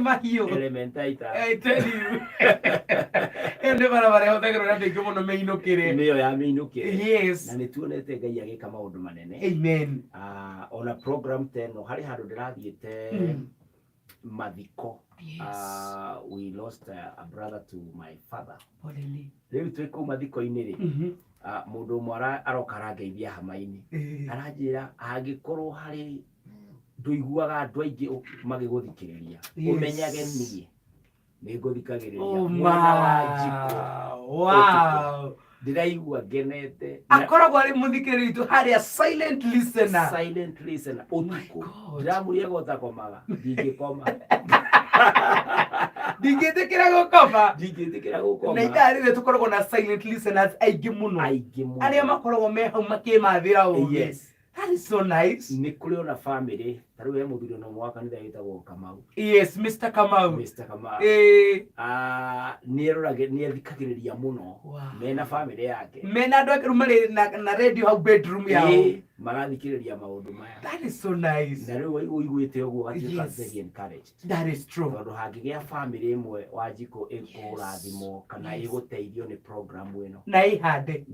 mahio elementator I tell you ende bara hotagero na ndingi muno meinukire niyo ya meinukire yes na nituonete Ngai agika maundu manene amen on a program teno hari handu ndirathiete mathiko we lost a brother to my father poleni riu twiko mathiko-ini ri mundu mwara arokara ngeithia hama-ini aranjira angikorwo hari nduiguaga andu aingi magiguthikiriria umenyage nie niguthikagiriria mwana wa jiko wow ndiraigua ngenete akoragwo ari muthikiriria tu hari a silent listener utuku ndiramuria gotakomaga ndingikoma ndingitikira gukoma na itarire tukoragwo na silent listeners aingĩ muno arĩa makoragwo meho makimathira ũũgĩ yes that is so nice ni kuri ona family taru ya muthuri no mwaka ni ndagitagwo Kamau yes Mr. Kamau ni erorage ni athikagiriria muno mena family yake mena andu akirumari na radio hau bedroom yao magathikiriria maundu maya that is so nice na riu uiguite uguo gatuika very encouraged that is true tondu hangigia family imwe wa jiko ikurathimo kana iguteithio ni program ino na ihande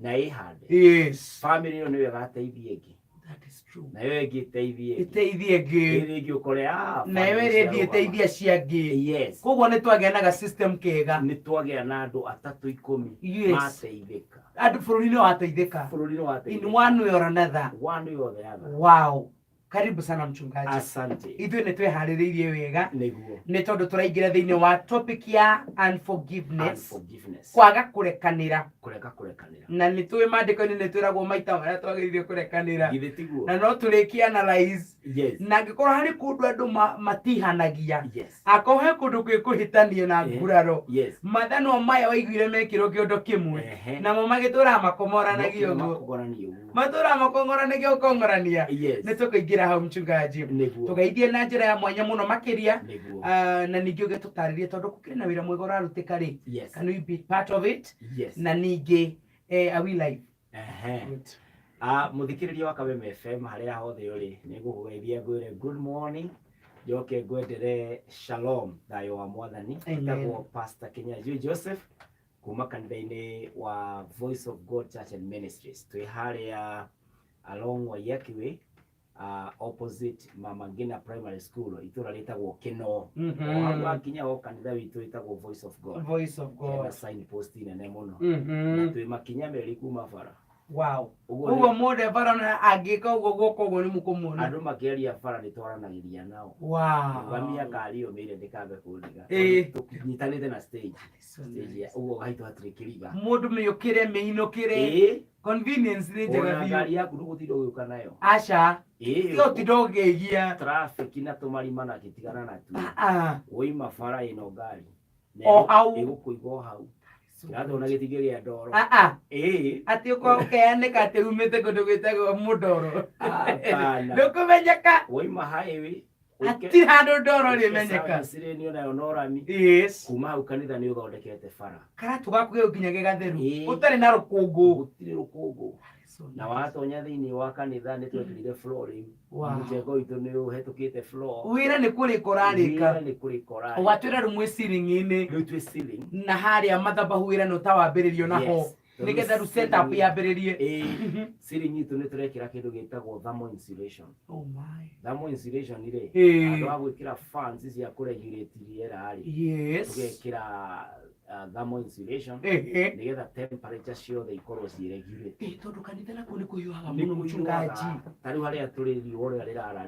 yes family ino niwe gateithie ingi that is true na wewe giteithie ingi ukore na wewe giteithia ciangi yes koguo ni twagenaga system kega ni twagea na andu 3-10 mateithika andu bururi-ini wateithika in one way or another wow karibu sana mchungaji asante ithuĩ nĩ twĩharĩrĩirie wega nĩguo nĩ tondũ tũraingĩra thĩinĩ wa topic ya unforgiveness kwaga kũrekanĩra na nĩ tũĩ maandĩko-inĩ nĩ twĩragwo maita marĩa twagĩrĩire kũrekanĩra na no tũrĩkie analyze na angĩkorwo harĩ kũndũ andũ matihanagia akorwo he kũndũ gwĩkũhĩtanio na nguraro mathano maya waiguire mekĩrwo kĩondo kĩmwe namo magĩtũraga makomoranagia ũguo matũraga makongoranagia ũkongorania nĩ tũkũingĩra hau mchungaji tugaithie na njira ya mwanya muno makiria na ningĩ ũgetũtarĩria tondũ kũkĩrĩ na wĩra mwega ũrarutĩka rĩ can we be part of it na ningĩ are we live muthikiriria wa Kabeme FM harĩa hothe ũrĩ nĩngũkũgeithia ngwĩre good morning njoke ngwendere shalom thayo wa mwathani ndagwo Pastor Kinyanjui Joseph kuma kanitha-inĩ wa Voice of God Church and Ministries twĩ harĩa along Waiyaki Way opposite Mama Ngina Primary School itura litagwo Kino wa kinya o kanitha witu itagwo Voice of God na sign post ina ne muno na twi makinya meri kuma bara wow ugo mode bara na agika ugo goko ni mukomona andu makiaria bara ni twaranagiria nao wow gamia kali o mire ndikabe kuliga nyitanite na stage ugo gaito atrikiriga mundu meyukire meinukire convenience ni njega biũ ngari yaku ndũgũtinda ũgĩũka nayo acha sio tidogegia traffic na tũmarima na gĩtigana na tu woima bara ĩno ngari ĩgũkũiga hau ngatona gĩtigio gĩa ndoro atĩ ũkeanĩka atĩ umĩte kũndũ gwĩtagwo mũndoro ndũkũmenyeka woima highway ati handu ndoro rimenyeka sireni ona onorami kuma hau kanitha ni uthondekete bara kana tugakuge ukinyage gatheru utari na rukungu na watonya thiini wa kanitha ni twekirire flooring mjengo itu ni uhetukite floor wira ni kuri korarika watwira rumwe ceiling-ini na haria mathabahu wira no tawambiririo naho nigetha ru setup yambiririe ceiling itu ni turekira kindu gitagwo thermal insulation thermal insulation ire andu agwikira fans cia kuregulate riera ri tugekira thermal insulation nigetha temperature ciothe ikorwo ciregulate tondu kanitha nako ni kuyuaga muno mchungaji tari haria turi riuo rira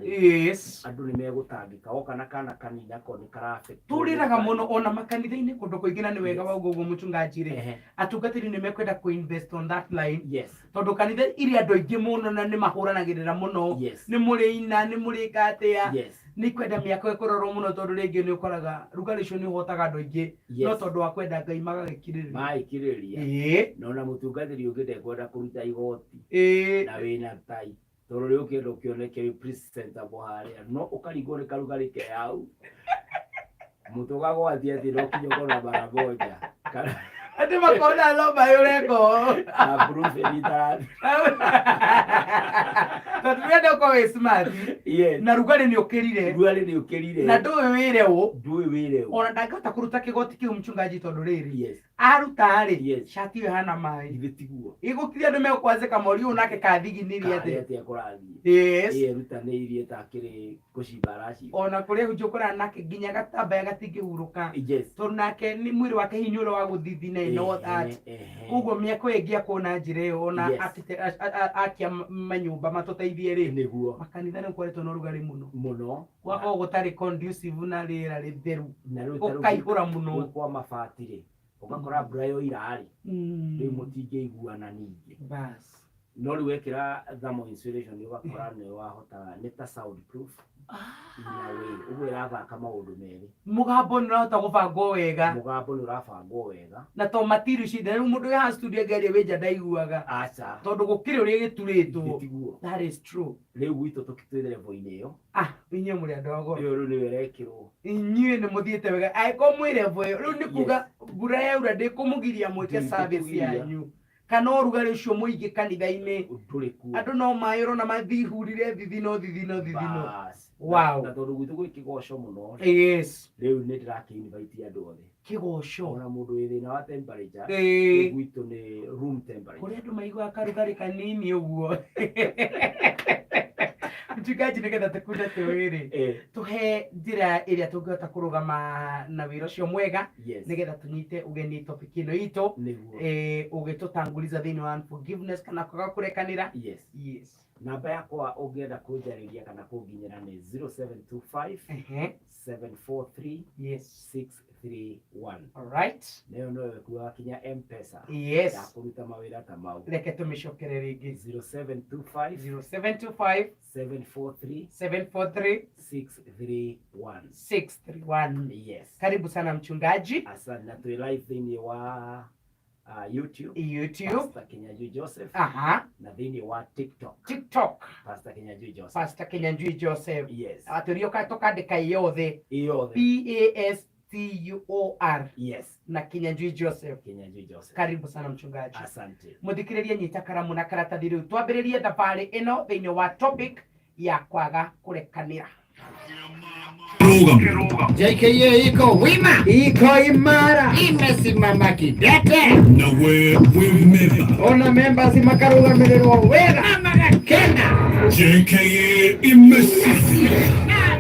andu ni megutangika oka na kana kanina ko ni karafect turiraga muno ona makanitha-ini kundu kuingina ni wega wa ugo mchungaji ri atungatiri ni mekwenda ku invest on that line tondu kanitha iri andu aingi muno na ni mahuranagirira muno ni muri ina ni muri katia ni kwenda miako ikororwo muno tondu ringi ni ukoraga rugarĩ icio ni hotaga andu aingi no tondu wa kwenda Ngai magagikiriria no na mutungatiri ungite kwenda kuruta igoti na wina tai tondu ri ukenda ukioneke presentable haria no ukarigwo ni karugarĩ ke hau mutugagwathia thi no kinyogora bara moja ati makona lomba yureko approve editad tatuenda kwa smart na rugari ni ukirire na nduwe wire ona ndangihota kuruta kigoti kiu mchungaji tondu riri aruta ri shati yo hana mai igitiguo igukithia ndu megukwanzika mori unake kathiginirie ate rutanirie takiri kucibaraci ona kuria hujukura nake ginya gatamba gatingihuruka tondu nake ni mwiri wake hinyuro wa guthithina no that uguo miako ingia kuona njire ona akia manyumba matuteithie ri niguo makanitha ni kwaretwo no rugari muno wako gutari conducive na rira ritheru ukaihura muno kwa mafatire ugakora brayo irari ri mutingeiguana ningi bas no riwekira thermal insulation ugakora ni wahota neta soundproof uwe rathaka maundu meri mugambo ni urahota gubangwo wega na to material shida riu mundu ya studio gari wenja ndaiguaga acha tondu gukire uri gituritwo that is true riu gwitu tukitwire level iyo inye muri andogo riu ni werekirwo inye ni muthiete wega ai ko mwire voyo riu ni kuga mbura ya ura ndikumugiria mwike service yanyu kana rugari ucio muingi kanitha-ini andu no mayiro na mathihurire thithino wow na tondu gwitu gwi kigoco muno riu ni ndirakiinvite andu othe kigoco ona mundu wi thina wa temperature gwitu ni room temperature kuria andu maigua karugari kanini uguo mchungaji nigetha tukunda tuwiri tuhe njira iria tungihota kurugama na wira ucio mwega nigetha tunyite ugeni topic ino itu ugitutanguliza thini wa unforgiveness kana kwaga kurekanira yes namba yakwa ungienda kunjariria kana kunginyira ni 0725 743 631 alright leo no kuwa kinya mpesa ya kuruta mawira ta mau reke tumicokere ringi 0725 743 631 yes karibu sana mchungaji asante na tu live thini wa YouTube Pastor Kinyanjui Joseph na thini wa TikTok Pastor Kinyanjui Joseph yes aturio ka tokandika yothe PASTUR yes na Kinyanjui Joseph karibu sana mchungaji asante muthikiririe nyita karamu na karatathi riu twambiririe thabari ino thini wa topic ya kwaga kurekanira JKA iko wima, iko imara, imesimama kidete. Na we member. Ona members makarugamirwa wega magakena. JKA imesifia.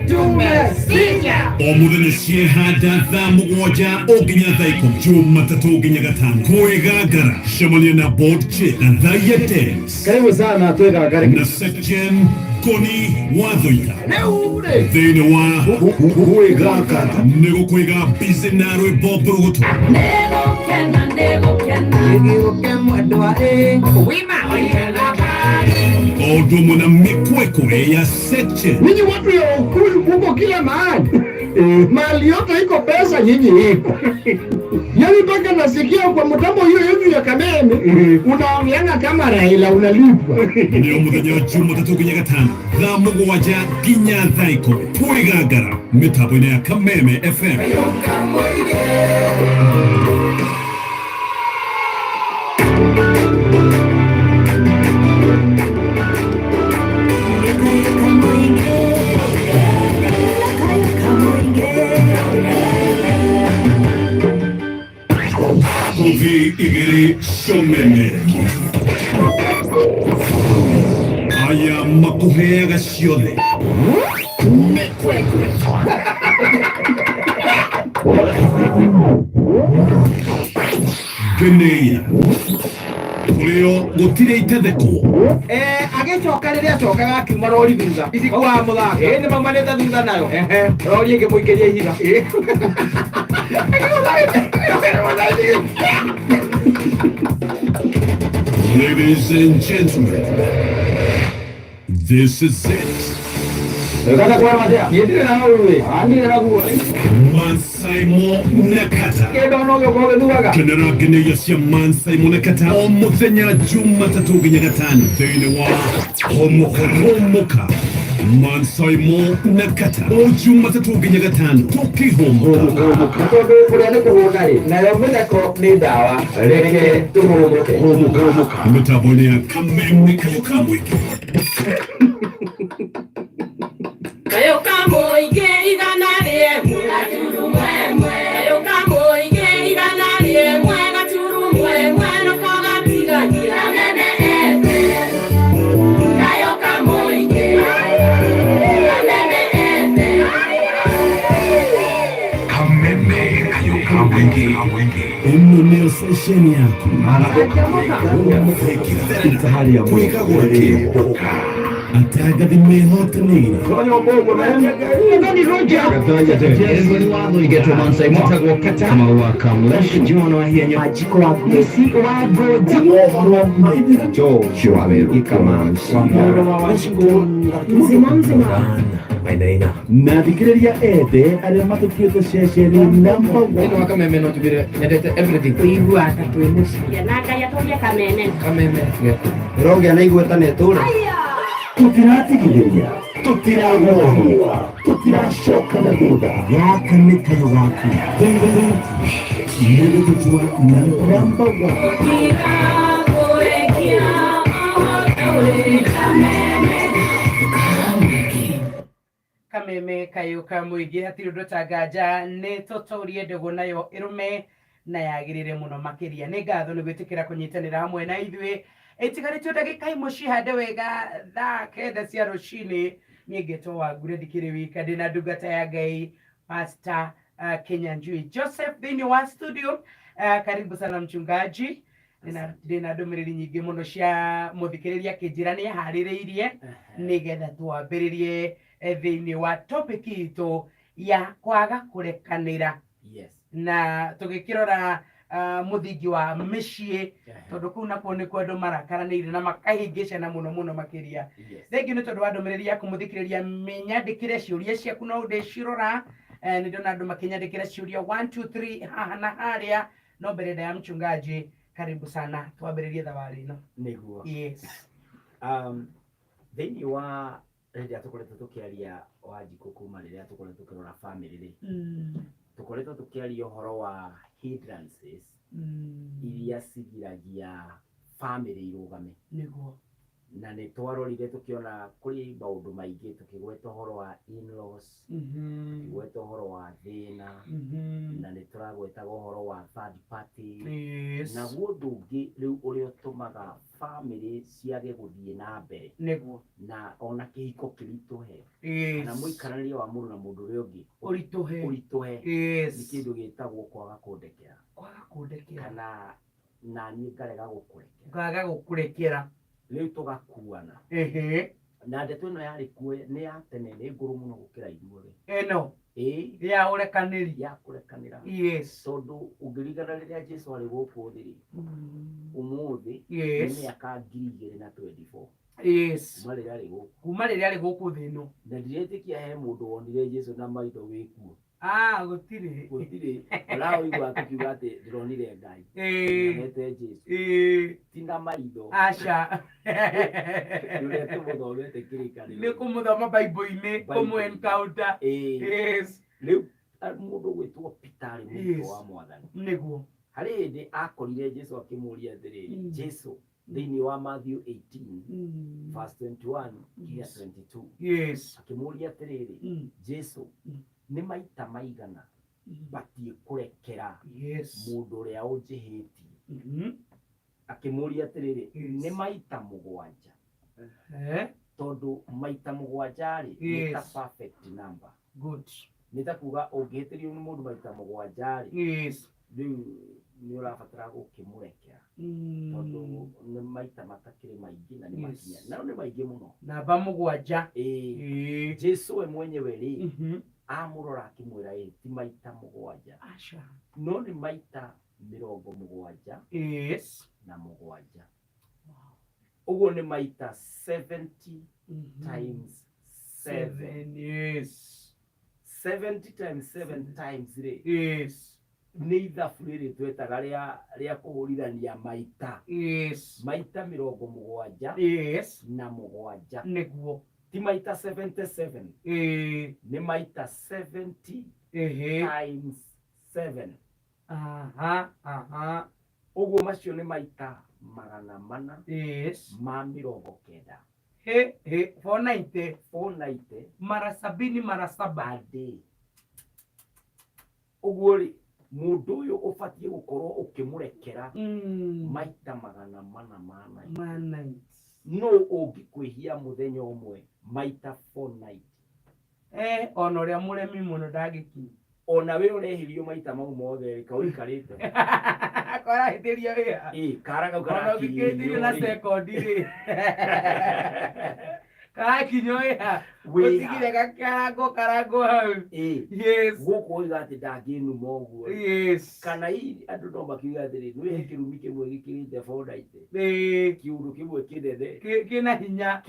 Tumesija. Omuthenya ciehanda thaa mugwanja oginya thaa ikũmi Jumatatu nginya gatano kwĩgangara cemania na board chick na thaa ya dance. Karibu sana twĩgangare na section Koni Wathoika neure thĩinĩ wa kwĩgangara nĩgũkwĩga busy na rwĩmbo mbũrũgũtũ nĩgũke mwendwa wima ũndũ ũmwe na mĩkwekwe ya section. Ninyi watu ya ukuli muko kila mahali. Mali yote iko pesa nyinyi iko. Yaani mpaka nasikia kwa mtambo hiyo yetu ya Kameme unaongeana kama Raila unalipwa. Ni omuthenya Jumatatu nginya gatano thaa mugwanja nginya thaa ikũmi kwĩgangara mĩtambo-inĩ ya Kameme FM. Kuvi igiri shomeme aya makuheaga ciothe geneia kurio gutire itetheko agicoka riria acokaga akiuma rori thutha iciko wa muthaka ni mamanite thutha nayo rori ingimuikiria ihiga Ladies and gentlemen, this is it. Mansai Mo Nakata. Kenera Geneya cia Mansai Mo Nakata omuthenya Jumatatu nginya gatano thĩinĩ wa Homoka Mansai Mo Nakata o Jumatatu nginya gatano tukihomoka kuria ni kuhuna ri nayo mitheko ni ndawa reke tuhomoke mitambo-inĩ ya Kameme kayũ ka mũingĩ. kayo kamo ige igana rimwe gaturu mwemwe kayo kamo ige igana rimwe gaturu mwemwe no kagatiganyira nene kayo kamo ige nene kameme kayo kamo ige ndio session yako hali ya mwili ataga dimehotanira Koyo bogo ni roja kataja tena wado igeto mansai mutago kata kama wakamlesh jono ahienyo ajiko wa besi wa godi jo shwabe ikama samoro wa washiko nzima maina na dikiria ede ale matukio shesheri namba ndio wakameme no tubire nedete everything ibu akatwenesha yanaka yatoria kameme roga na igweta netura tutiratigiriria tutiragohua tutirashoka na thutha yaka nĩ kayo gaku nĩguo tũtua namba kameme kayo kamũingĩ hatirĩ ũndũ tangaja nĩ tũtũrie ndũgũ nayo ĩrũme na yagĩrĩre mũno makĩria nĩ ngatho nĩ gwĩtĩkĩra kũnyitanĩra hamwe na ithuĩ itigarĩtio ndagĩka imwe cihande wega thaa kenda cia rũcinĩ niĩ ngetwo Wangure ndikĩrĩ wika ndĩna ndungata ya Ngai Pastor Kinyanjui Joseph thĩinĩ wa studio. Karibu sana mchungaji. Ndĩna ndũmĩrĩri nyingĩ mũno cia mũthikĩrĩria kĩnjĩra nĩ harĩrĩirie nĩgetha twambĩrĩrie thĩinĩ wa topic itũ ya kwaga kũrekanĩra. Na tũgĩkĩrora muthingi wa mĩciĩ tondu kuu nakuo nĩ kwendwo marakaranĩire na makahĩngĩcana mũno makĩria. Thengiũ nĩ tondũ wa ndũmĩrĩri yaku mũthikĩrĩria menyandĩkĩre ciũria ciaku no ũndĩcirora nĩ ndona andũ makĩnyandĩkĩra ciũria 1 2 3 haha na harĩa no mbere ya mchungaji. Karibu sana twambĩrĩrie thabarĩ ĩno nĩguo. Yes. Thĩinĩ wa rĩrĩa tũkoretwo tũkĩaria Wanjikũ kuma rĩrĩa tũkoretwo tũkĩrora family rĩ tũkoretwo tũkĩaria ũhoro wa hindrances iria cigiragia family irũgame nĩguo na nĩ twarorire tũkĩona kũrĩ maũndũ maingĩ tũkĩgweta ũhoro wa in-laws tũkĩgweta ũhoro wa thĩna na nĩ tũragwetaga ũhoro wa third party na ũndũ ũngĩ rĩu ũrĩa ũtũmaga family ciage gũthiĩ na mbere nĩguo na ona kĩhiko kĩritũhe na mũikaranĩrie wa mũndũ na mũndũ ũrĩa ũngĩ ũritũhe nĩ kĩndũ gĩtagwo kwaga kũndekera kana na niĩ ngarega gũkũrekera rĩu tũgakuana na ndeto ĩno yarĩ kuo nĩ ya tene nĩ ngũrũ mũno gũkĩra ithuothe ĩno ya kũrekanĩra tondũ ũngĩringana rĩrĩa Jesũ arĩ gũkũ thĩ ũmũthĩ nĩ mĩaka 2024 kuma rĩrĩa arĩ gũkũ thĩ ĩno na ndiretĩkia he mũndũ wonire Jesũ na maitho wĩkuo gũtirĩ ũraũigua tũkiuga atĩ ndĩronire Ngai nete Jesũ tina maitho aca rĩrĩa tũmũthomete kĩrĩkanĩro nĩ kũmũthoma Bible-inĩ kũmũ encounter rĩu mũndũ gwĩtwo Peter arĩ mũrutwo wa Mwathani nĩguo harĩ hĩndĩ akorire Jesũ akĩmũria atĩrĩrĩ Jesũ thĩinĩ wa Matthew 18 verse 21 nginya 22 akĩmũria atĩrĩrĩ Jesũ nĩ maita maigana batiĩ kũrekera mũndũ ũrĩa ũnjĩhĩtie akĩmũria atĩrĩrĩ nĩ maita 7 tondũ maita 7 rĩ nĩ ta perfect number nĩ ta kuga ũngĩhĩtĩrio nĩ mũndũ maita 7 rĩ rĩu nĩ ũrabatara gũkĩmũrekera tondũ nĩ maita matakĩrĩ maingĩ na nĩ makinya na nĩ maingĩ mũno namba 7 Jesũ we mwenyewe rĩ amũrora akĩmwĩra ti maita 7 no nĩ maita 70 na 7 ũguo nĩ maita 70 times 7 70 times 7 times rĩ nĩ ithabu rĩrĩ twetaga rĩa kũhũrithania maita maita 70 na 7 nĩguo ti maita 77 nĩ maita 70 times 7 ũguo macio nĩ maita 400 ma 90 490 mara 70 mara 7 a day. Uguri mundu uyu ufatie gukorwo ukimurekera maita magana mana. No ungikwihia muthenya umwe maita 490. Ona uria muremi muno ndagiki. Ona we urehirio maita mau mothe kauikarite. Kora hitirio ya. Karaga ukara. Ona ukiketirio na sekondi ri. Kinyoya. Utigire karago hau. Yes. Guko igati ndanginu moguo. Yes. Kana hii andu no makiuga atiri nwe kirumi kimwe gikirite 490. Kiundu kimwe kidethe. Kina hinya.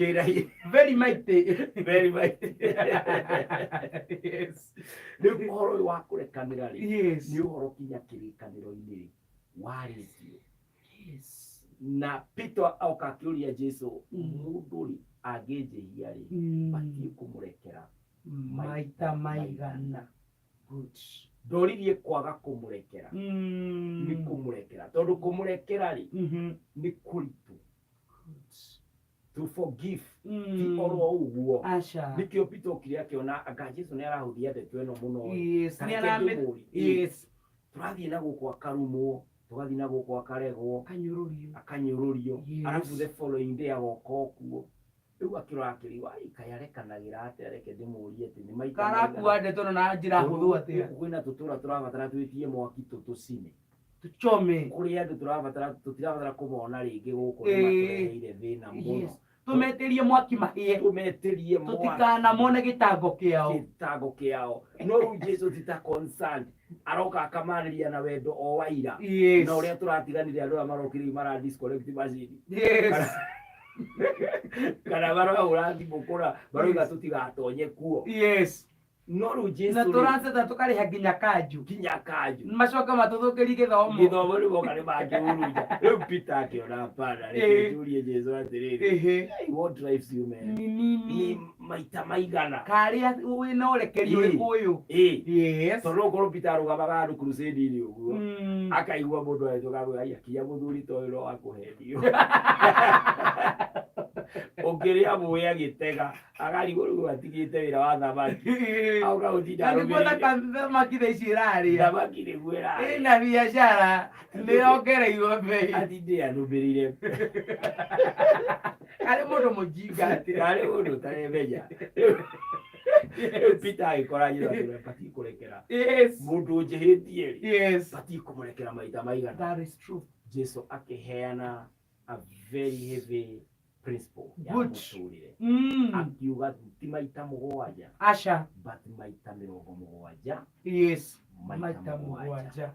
Very mighty. Very mighty. Yes. Ni uhoro wa kurekanira ri. Yes. Ni uhoro kinya kirikaniro-ini waritio. Yes. Na Peter aukakiuria Jesu mundu ri agejehia ri batie kumurekera maita maigana. Good. Ndoririe kwaga kumurekera ni kumurekera tondu kumurekera ri ni kuritu. To forgive ti oro uguo nikio Peter okiria kiona anga Jesu ni arahuthia ndeto eno muno. Yes, ni arambe. Yes. Turathie na gukwa karumo tugathie na gukwa karegwo akanyururio arafu the following day agokokuo. Riu akirora akiriwa ikayarekanagira atereke ndimurie ati ni maita karakuwa ndeto na njira huthu atia kwina tutura turabatara twitie mwaki tutucine tuchome kuri andu turabatara kumona ringi guku ni matureheire thina muno. Tumeterie mwaki mahie. Tumeterie mwaki. Tutikana mone gitango kiao. No ru Jesu tita concerned. Aroka akamaniria na wendo o waira. Yes. Na uria turatiganire andu amarokiri mara disconnect machine. Yes. Kana baro urandi mukura baro igatutigatonye kuo. Yes. No ru Jesu na turanse ta tukariha ginya kanju. Macoka matuthukirie githomo ri boka ri bangiuruja. Riu Peter akiona pana ri turie Jesu atiriri. What drives you man? Ni maita maigana. Karia we no rekerio uyu. Yes. Toro koro Peter arugamaga andu crusade iri uguo. Akaigua mundu aitho gagwe ai akia muthuri to iro akuhendio. Ongeria muya gitega agarigo riu atigite wira wa thamaki. Auga utinda rubira kana makire cirari thamaki gwira ina biashara niongereirwo bei atinde anubirire ari mundu mujinga ari mundu tarebeja Peter agikora yira pati kurekera. Yes. Mundu jehitie. Yes. Pati kumurekera maita maigana. That is true. Jesu akiheana a very heavy principle ya muturire. Akiuga ti maita mugwanja. Asha. But maita 70. Yes. Maita mugwanja.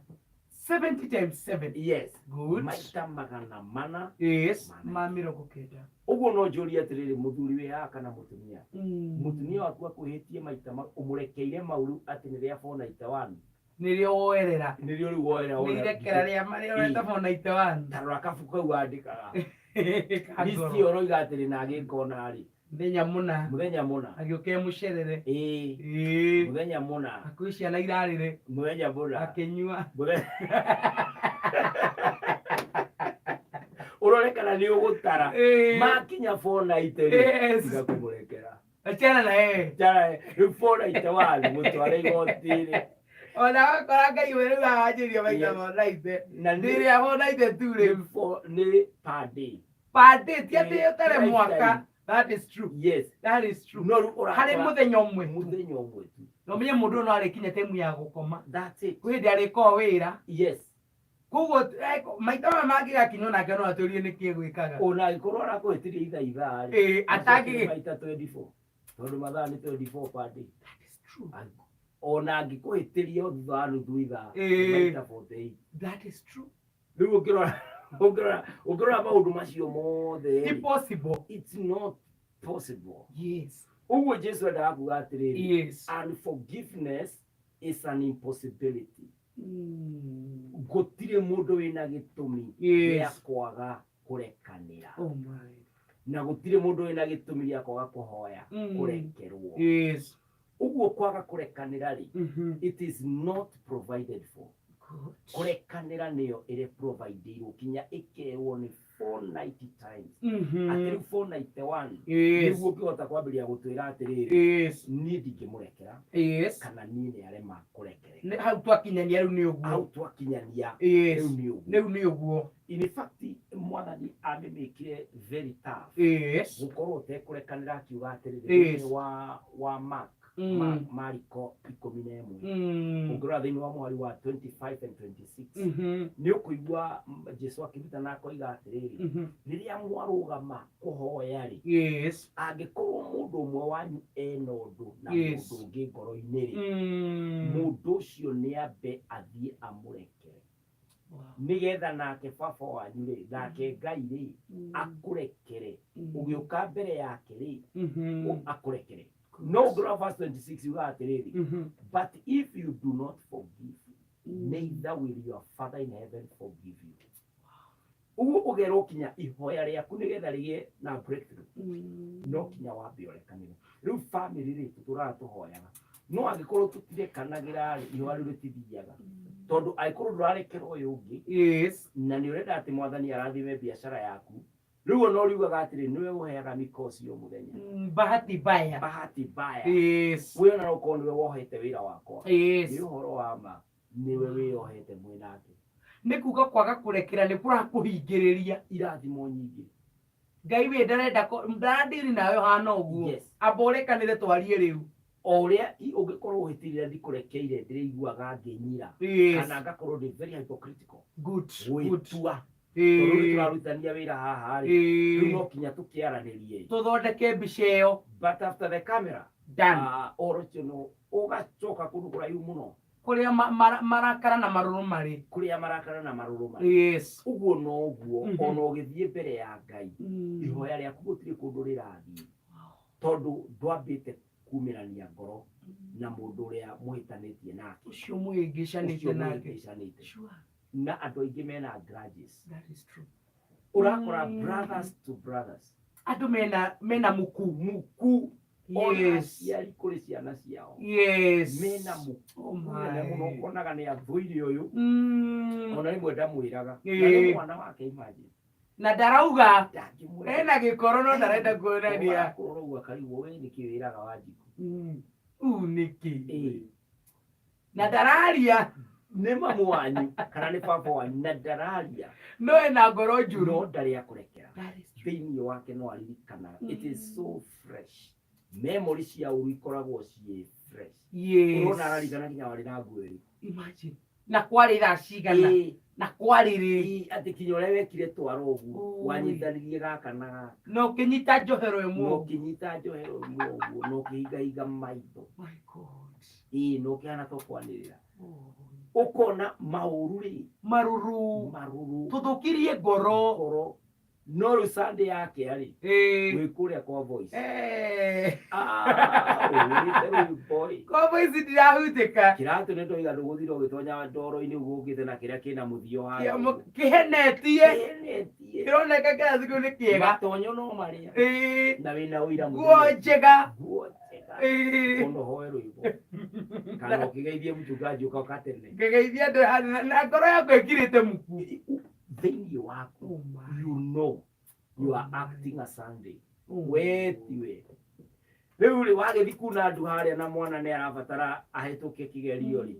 70 times 7. Yes. Good. Maita magana mana. Yes. Mamirogo keda. Ugo no jori atiriri muthuri we aka na mutumia. Mutumia waku akuhitie maita umurekeire mauru ati ni ria 491. Nirio woerera. Nirio ri woerera. Nirekera ria mario reta 491. Tarora kafuka uandikaga. Listi oro igatiri na agikona ari. Muthenya muna. Agioke mucerere. Muthenya muna. Akuishia na irarire. Muthenya muna. Akenyua. Urorekana ni ugutara. Makinya 490. Yes. Ngakumurekera. Achana na Chana 491 mutware igotiri. Ona koranga iweru ajirio maita 490. Na ndiri ya 492 ni per day. Per day tiate yotare mwaka. That is true. Yes. That is true. No ura. Hari muthenya umwe. Muthenya umwe tu. No menye mundu no arikinya temu ya gukoma. That's it. Kwindi ariko wira. Yes. Kugo maita magi gakinyo na keno aturie ni kiegwikaga. Ona ikorora ko etirie itha atagi maita 24. Tondu mathaa ni 24 per day. That is true. Ona ngikuhitirie thutha nuthu itha maita 48. That is true. Riu ukirora maundu macio mothe. It's possible. It's not possible. Yes. Ugo Jesu enda kuga atiriri. Yes. And forgiveness is an impossibility. Gutire mundu wina gitumi ya kwaga kurekanira. Oh my. Na gutire mundu wina gitumi ya kwaga kuhoya kurekerwo. Yes. Uguo kwaga kurekanira ri. It is not provided for. Kurekanira niyo ire provided kinya ikerwo ni 490 times atiri 491 niguo ngihota kwambiria gutwira atiri ni ndingimurekera kana ni ni arema kurekere hau twakinyania riu ni uguo in fact mwathani amemekire very tough gukorwo utekurekanira akiuga atiri wa Mark Mariko 11 ungora thiini wa mwari wa 25 and 26 ni ukuigua Jesu akiruta na koiga atiriri riria mwarugama kuhoya ri angikorwo mundu umwe wanyu ena undu na mundu ungi ngoro-ini ri mundu ucio ni ambe athie amurekere nigetha nake baba wanyu ri nake Ngai ri akurekere ugiuka mbere yake ri akurekere. No, verse 26, you got it. But if you do not forgive, neither will your Father in heaven forgive you. Ugero kinya ihoya riaku nigetha rigie na breakthrough. No kinya wambe orekanire. Riu family ritu turatuhoyaga. No agikorwo tutirekanagira ihoya riu ritithiaga. Tondu aikorwo ndurarekera uyu ungi. Na ni urenda ati mwathani arathime biashara yaku. Riu no riugaga atiri niwe uheaga mikosi yo muthenya bahati baya we na uko niwe wohete wira wakwa ni uhoro wa ma niwe wiohete mwinake ni kuga kwaga kurekera ni kurakuhingiriria irathimo nyingi Ngai we ndarenda ndandiri nawe hana uguo aborekanire twarie riu oria ungikorwo uhitirira ndikurekeire ndiraiguaga nginyira kana ngakorwo ndi very hypocritical good Turu turarutania wira haha ri no kinya tukiaranirie tuthondeke mbica iyo but after the camera done orochono ugacoka kundu kuraihu muno kuria marakara na maruru mari uguo no uguo ono ugithie mbere ya Ngai ihoya riaku gutiri kundu rirathie tondu ndwambite kumirania ngoro na mundu uria muhitanitie nake ucio muhingicanite nake na andu aingi mena grudges. That is true. Urakora brothers to brothers. Andu mena muku. Yes. Yari kuri ciana ciao. Yes. Mena muku. Na muno konaga ni athuiri uyu. Ona rimwe ndamwiraga. Na ni mwana wake imagine. Na darauga. Ena gikoro no ndarenda kuonania. Kurogwa karibu we nikiwiraga wajiku. Niki. Na dararia. Ni mamu wanyu kana ni papa wanyu na dararia no ena ngoro njuru no ndari akurekera thiini wake no aririkana it is so fresh memory cia uru ikoragwo cie fresh urona ararikana kinya wari na ngweri imagine na kwari racigana na kwari ri ati kinya ure wekire twaro ugu wanyitanirie gaka na no kinyita njohero imwe no kihiga maitho my god no kiana to kwanirira ukona maruru tuthukirie ngoro no rusande yake ari wikuria kwa voice boy kwa voice ndirahutika kiratu nendo iga nduguthiro gitonya ndoro-ini ugukite na kiria kina muthio hayo kihenetie kironeka kazi kuni kiega tonyo no maria na wina uira muthio kondo hoero ibo kana ukigeithia mchungaji ukakatene ngegeithia na ngoro yako ikirite muku thiini wako you know you are acting a Sunday wetiwe riu ri wagethi kuna andu haria na mwana ni arabatara ahituke kigerio ri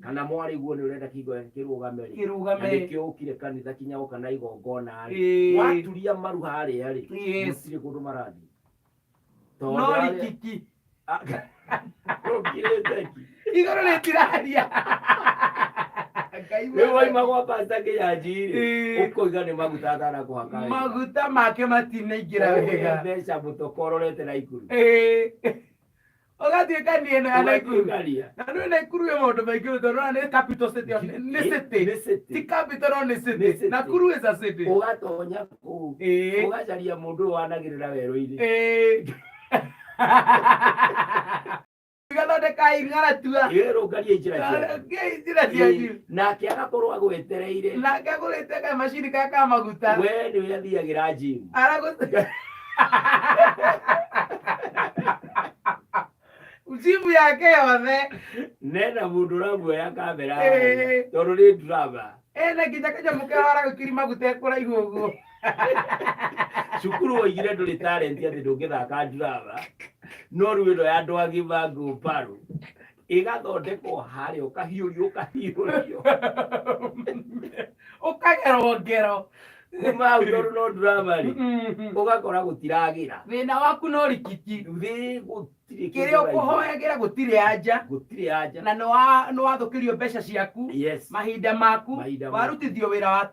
kana mwari guo ni urenda kigo kirugame nikio ukire kanitha kinya ukana igongona ri waturia maru haria ri mutire kundu marathi no rikiki igoro letiraria wewe imagwa pasta Kinyanjui ukoiga ni maguta thara kuhaka maguta make matinaingira wega mbeca mutokororete na ikuru ogati kanie na Naikuru na no Naikuru yo mondo maingi uthora ni capital city ni city ti capital ni city Nakuru is a city ugatonya ku ugacaria mundu wanagirira wero-ini Galo de kai ngara tua. Yero galie njira cia. Na kiaga korwa gwetereire. Na kagurete ka machine ka maguta. We ni uyathiagira gym. Usimu yake yothe. Nena mundu ramu ya kamera. Toro ni drama. Na kitakaja mukahara gukirima gutekura igugu. Shukuru oigire nduri talent ati ndungithaka drama. No rwendo ya andu agibangu paru. Igathondekwo harĩa ũkahiũrio ũkagerwo ngero kuma ũtoro no drama ri ũgakora gũtiragira thĩna waku no rikiki kĩrĩa ũkũhoyagĩra gũtirĩ anja na nĩ wathũkĩrio mbeca ciaku mahinda maku warutithio wĩra wa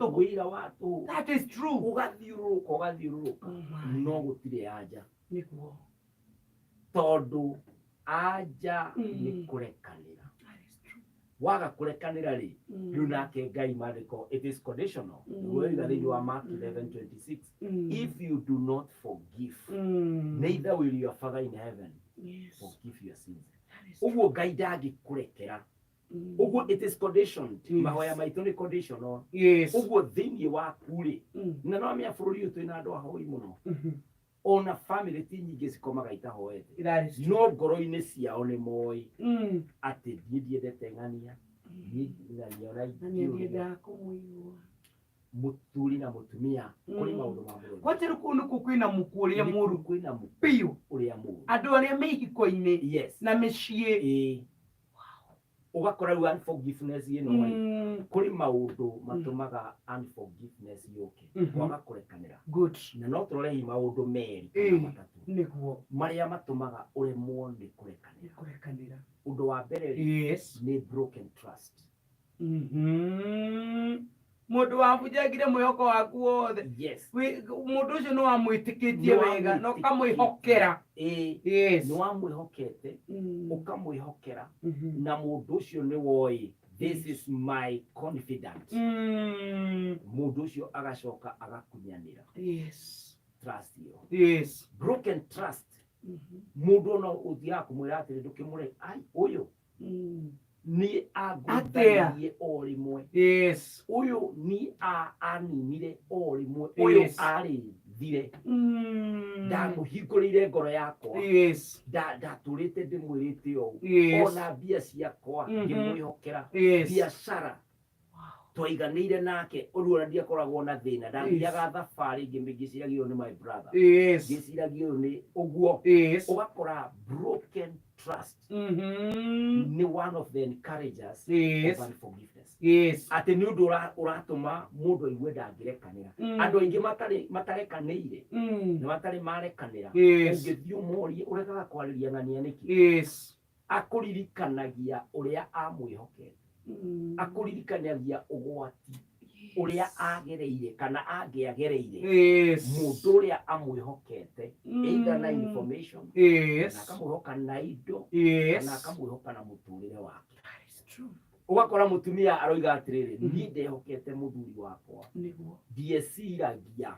tũhũ. That is true. ũgathiũrũrũka no gũtirĩ anja nĩguo tondũ anja ni kurekanira. Waga kurekanira ri riu nake Ngai mandiko it is conditional. Wewe thĩinĩ wa Mark 11:26 if you do not forgive neither will your father in heaven forgive your sins. Uguo Ngai ndangĩkũrekera. Uguo it is conditioned. Mahoya maitũ ni conditional. Uguo thĩinĩ waku ri na no amĩa bũrũri ũyũ twĩna andũ ahoi mũno. Ona family ti nyingĩ cikomaga itahoete no ngoro-inĩ ciao nĩ moĩ atĩ ndiendete ng'ania ndiendaga kũmũigua mũthuri na mũtumia kũrĩ maũndũ ma mũndũ gwatirũ kũndũ kwĩna mũkũ ũrĩa mũru kwĩna mũkũ piũ ũrĩa mũru andũ arĩa me ihiko-inĩ na mĩciĩ ugakora unforgiveness ino kuri maundu matumaga unforgiveness yoke kwaga kurekanira good na no turore maundu meri kana matatu niguo maria matumaga uremwo ni kurekanira undu wa mbere ni broken trust mundu wabujagire mwihoko waku wothe mundu ucio no amwitikitie wega no kamwihokera no amwihokete ukamwihokera na mundu ucio ni woi this is my confidence mundu ucio agacoka agakunyanira trust yo broken trust mundu no uthia kumwira atiri ndukimure ai uyu ni agutharie orimwe uyu ni aninire orimwe uyu ari thire ndamuhingurire ngoro yakwa ndaturite ndimwirite o ona mbia ciakwa ngimwihokera biacara twaiganire nake urura ndiakoragwo na thina ndathiaga thabari ngimigiciragio ni my brother ngiciragio ni uguo ugakora broken trust ni one of the encouragers of unforgiveness ati ni undu uratuma mundu aigue ndangirekanira andu aingi matarekanire na matari marekanira ungithio morie urekaga kwariria ng'ania niki akuririkanagia uria amwihokete akuririkanagia ugwati uria agereire kana angiagereire mundu uria amwihokete either na information na akamwihoka na indo na akamwihoka na muturire wake. Ugakora mutumia aroiga atiriri ni ndehokete muthuri wakwa ndieciragia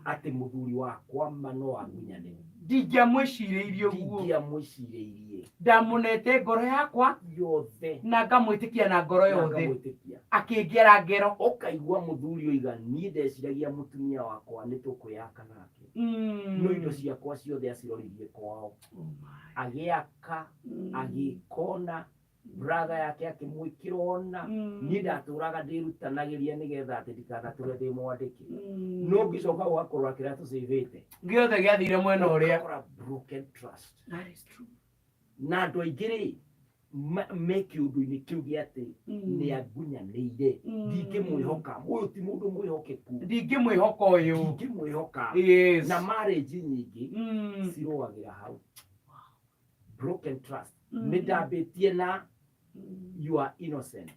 ati muthuri wakwa mano agunyanire ndingiamwicireirie guo ndamunete ngoro yakwa yothe na ngamwitikia na ngoro yothe akingera ngero ukaigua muthuri oiga ni ndeciragia mutumia wakwa ni tukuyaka nake no indo ciakwa ciothe aciroririe kwao agiaka agikona brother yake akimwikirona ni ndaturaga ndirutanagiria nigetha ati ndikanature ndi mwandiki no ngicoka ugakorwa kira tucivite giothe giathire mwena uria broken trust. That is true. Na andu aingiri make undu-ini kiu giati ni agunyanire ndingimwihoka uyu ti mundu mwihokeku ndingimwihoka uyu ndingimwihoka na marriage nyingi ciroagira hau broken trust ni ndambitie na you are innocent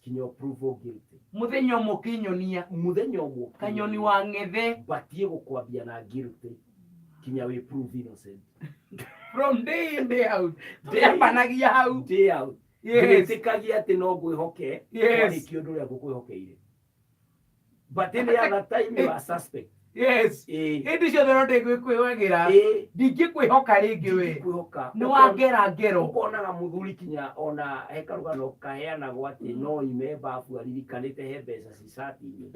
kinyo prove guilty muthenya mukinyonia kanyoni wa ngethe batie gukwambia na guilty kinya we prove innocent from day in day out ndapanagia hau day out ndetikagia ati no ngwihoke kwani kiundu ria ngukwihokeire but in the other time you are suspect hindi ciothe no ndigwikwihagira ndingikwihoka ringi we ni wangera ngero ukonaga muthuri kinya ona hekarugano kaheanagwo ati no ime babu aririkanite he mbeca cicati-ini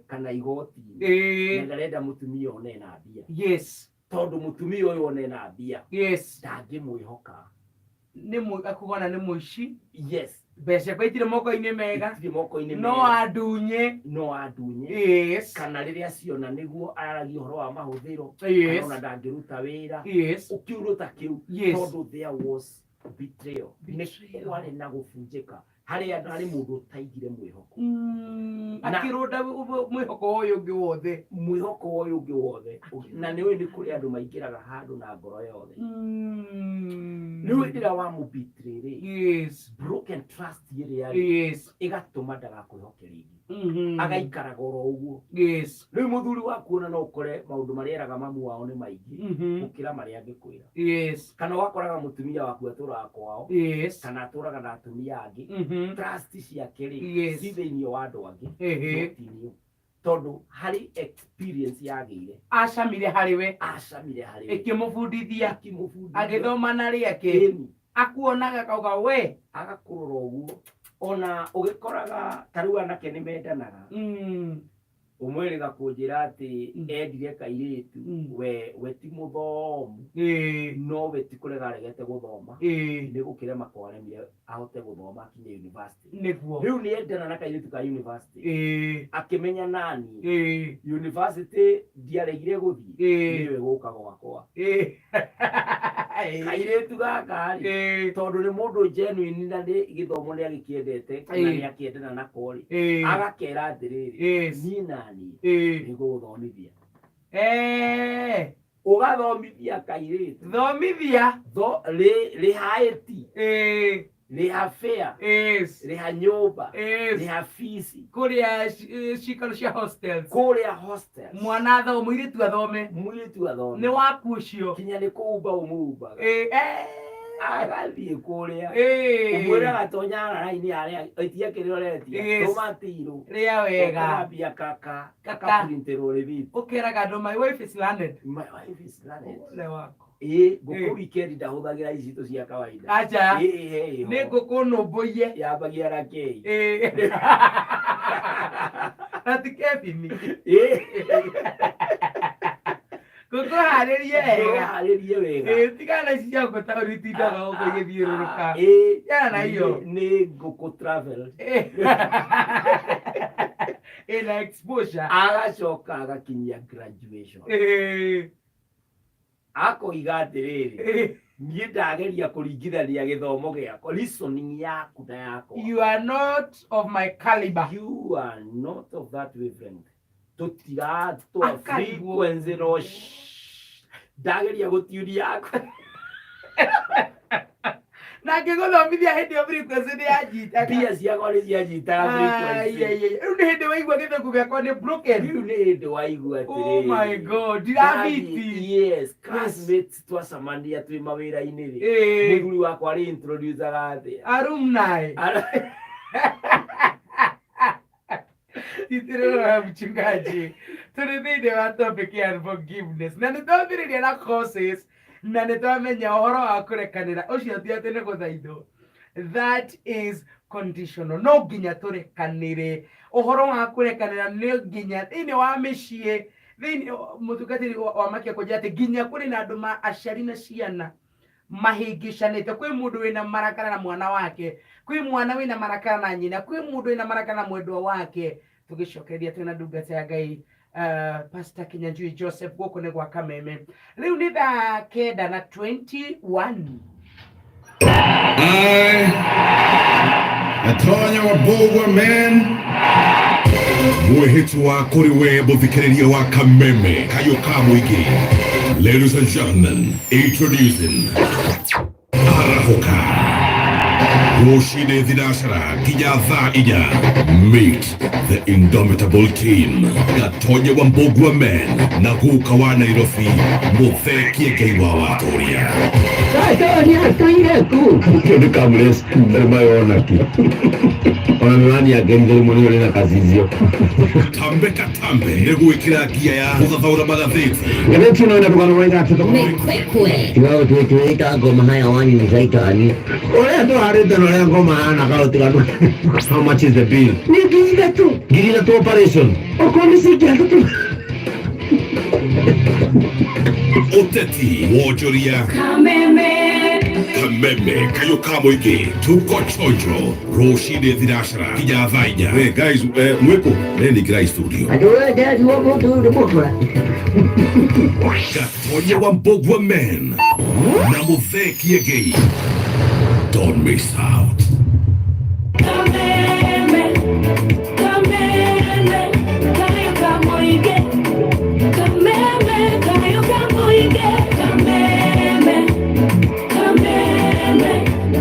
kana igoti-ini na ndarenda mutumia one na mbia tondu mutumia uyu one na mbia ndangimwihoka akugona nĩ mũici. Yes. Mbeca kwaitire moko-inĩ mega. No adunye. Yes. Kana rĩrĩa ciona nĩguo aragia ũhoro wa mahũthĩro. Yes. Kana ndangĩruta wĩra. Yes. Ũkiuruta kĩu. Yes. Tondũ there was betrayal. Nĩ kwarĩ na gũbunjĩka. Harĩ mũndũ ũtaigire mwĩhoko. Akĩrũnda mwĩhoko ũyũ ũngĩ wothe. Mwĩhoko ũyũ ũngĩ wothe. Na nĩ nĩ kũrĩ andũ maingĩraga handũ na ngoro yothe. Nĩ wĩndĩra wa mũbitrĩrĩ. Yes. Broken trust ĩrĩa. Yes. Ĩgatũma ndagakwĩhoke rĩngĩ. Agaikaraga oro ũguo. Yes. Rĩu mũthuri wa kuona no ũkore maũndũ marĩa eraga mamu wao nĩ maingĩ gũkĩra marĩa angĩkwĩra. Yes. Kana wakoraga mũtumia waku atũraga kwao. Yes. Kana atũraga na atumia angĩ. Trust ciake rĩ ci thĩinĩ wa andũ angĩ. Tondũ harĩ experience yagĩire. Acamire harĩwe. Ĩkĩmũbundithia. Agĩthoma na rĩake. Akuonaga kauga we. Agakũrora ũguo. Ona ũgĩkoraga tarĩu anake nĩ mendanaga. Ũmwĩrĩga kũnjĩra atĩ endire kairĩtu we ti mũthomu no we ti kũrega aregete gũthoma nĩ gũkĩrema kwaremire ahote gũthoma akinye university. Rĩu nĩ endana na kairĩtu ka university akĩmenya nani university ndiaregire gũthiĩ nĩwe gũka gwakwa. Kairĩtu gaka tondũ nĩ mũndũ genuine na gĩthomo nĩ agĩkĩendete kana nĩ akĩendana nako agakera atĩrĩrĩ niĩ nani nĩ gũthomithia. Ũgathomithia kairĩtu. Thomithia. Rĩhaĩti. Rĩha fare. Rĩha nyũmba. Rĩha fees. Kũrĩa cikaro cia hostels. Kũrĩa hostels. Mwana athomo mũirĩtu athome. Nĩ waku ũcio. Kinya nĩ kũumba ũmumbaga. Agathiĩ kũrĩa. Ũmwĩra gatonyana raini arĩa itia kĩrĩa ũretia. Tomatirũ. Rĩa wega. Ũkambia kaka printĩrwo rĩthiti. Ũkeraga andũ my wife is learned. My wife is learned. Ole wako. Ngũkũ weekend ndahũthagĩra icitũ cia kawaida. Acha. Nĩ ngũkũ nũmbũiye. Yambagia na kei. Natikebini. Ngũkũ harĩrie wega. Tigana ici cia ngũta ũritindaga ũguo igĩthiũrũrũka. Yana na iyo. Nĩ ngũkũ travel. Ĩna exposure. Agacoka agakinyia graduation. Akoiga atĩrĩrĩ niĩ ndageria kũringithania gĩthomo gĩakwa reasoning yaku na yakwa. You are not of my caliber. You are not of that wavelength. Tũtiratwa frequency no ndageria gũtiũria yakwa. Na ngĩgũthomithia hĩndĩ ĩyo frequency nĩ yanjitaga. Mbia ciakwa nĩ cianjitaga frequency. Rĩu nĩ hĩndĩ waigua gĩthũngũ gĩakwa nĩ broken. Rĩu nĩ hĩndĩ waigua atĩrĩrĩ. Oh my God, ndirahiti. Yes, classmates twacamania twĩ mawĩra-inĩ rĩ. Mũthuri wakwa arĩ introducaga atĩ. Alumni. Itirĩrora mchungaji. Tũrĩ thĩinĩ wa topic ya unforgiveness. Na nĩtwambĩrĩria na causes. Na nĩtwamenya ũhoro wa kũrekanĩra ũcio ti atĩ nĩ gũthaithwo. That is conditional. No nginya tũrekanĩre. Ũhoro wa kũrekanĩra nĩ nginya thĩinĩ wa mĩciĩ. Thĩinĩ mũtungatĩri wa makia kũnjĩra atĩ nginya kũrĩ na andũ aciari na ciana mahĩngĩcanĩte. Kwĩ mũndũ wĩna marakara na mwana wake. Kwĩ mwana wĩna marakara na nyina. Kwĩ mũndũ wĩna marakara na mwendwa wake. Tũgĩcokeria twĩna ndungata ya Ngai. Pastor Kinyanjui Joseph gũkũ nĩ gwa Kameme. Rĩu nĩ thaa 9:21. Atonya wa Bogwa man. Mwĩhĩtwa wa kũrĩ we mũthikĩrĩria wa Kameme kayoka mũingĩ. Ladies and gentlemen, introducing Arahoka. Rũcinĩ thinacara nginya thaa 4. Meet the indomitable team. Gatonya wa Mbogwa men na guka wa Nairobi mũthekie Ngai wa Watoria. Sasa ni hatoire tu. Kĩndũ kamres mayona tu. Ona mwana ya gari mwenye ile na kazi hiyo. Tambe katambe nĩgwĩkĩra ngia ya gũthathaũra magathĩti. Gathĩti ĩno ĩna rũgano rwa ithatũ. Kibao tuweka ngoma haya wani ni zaitani. Ole ndo harĩte no ya ngoma ana kaũtiganu. How much is the bill? Ni ngiri tu operation. Okoni sikia tu. Ũteti wonjoria Kameme Kameme kayo kamoige tuko chojo roshide thirashara kinya thainya. Hey guys, mweko neni kira studio. Adowe dad you want to the book. Katonya wa Mbogwa men na Mutheki again. Don't miss out. Kameme kayo kamoige. Kameme kayo kamoige. Kameme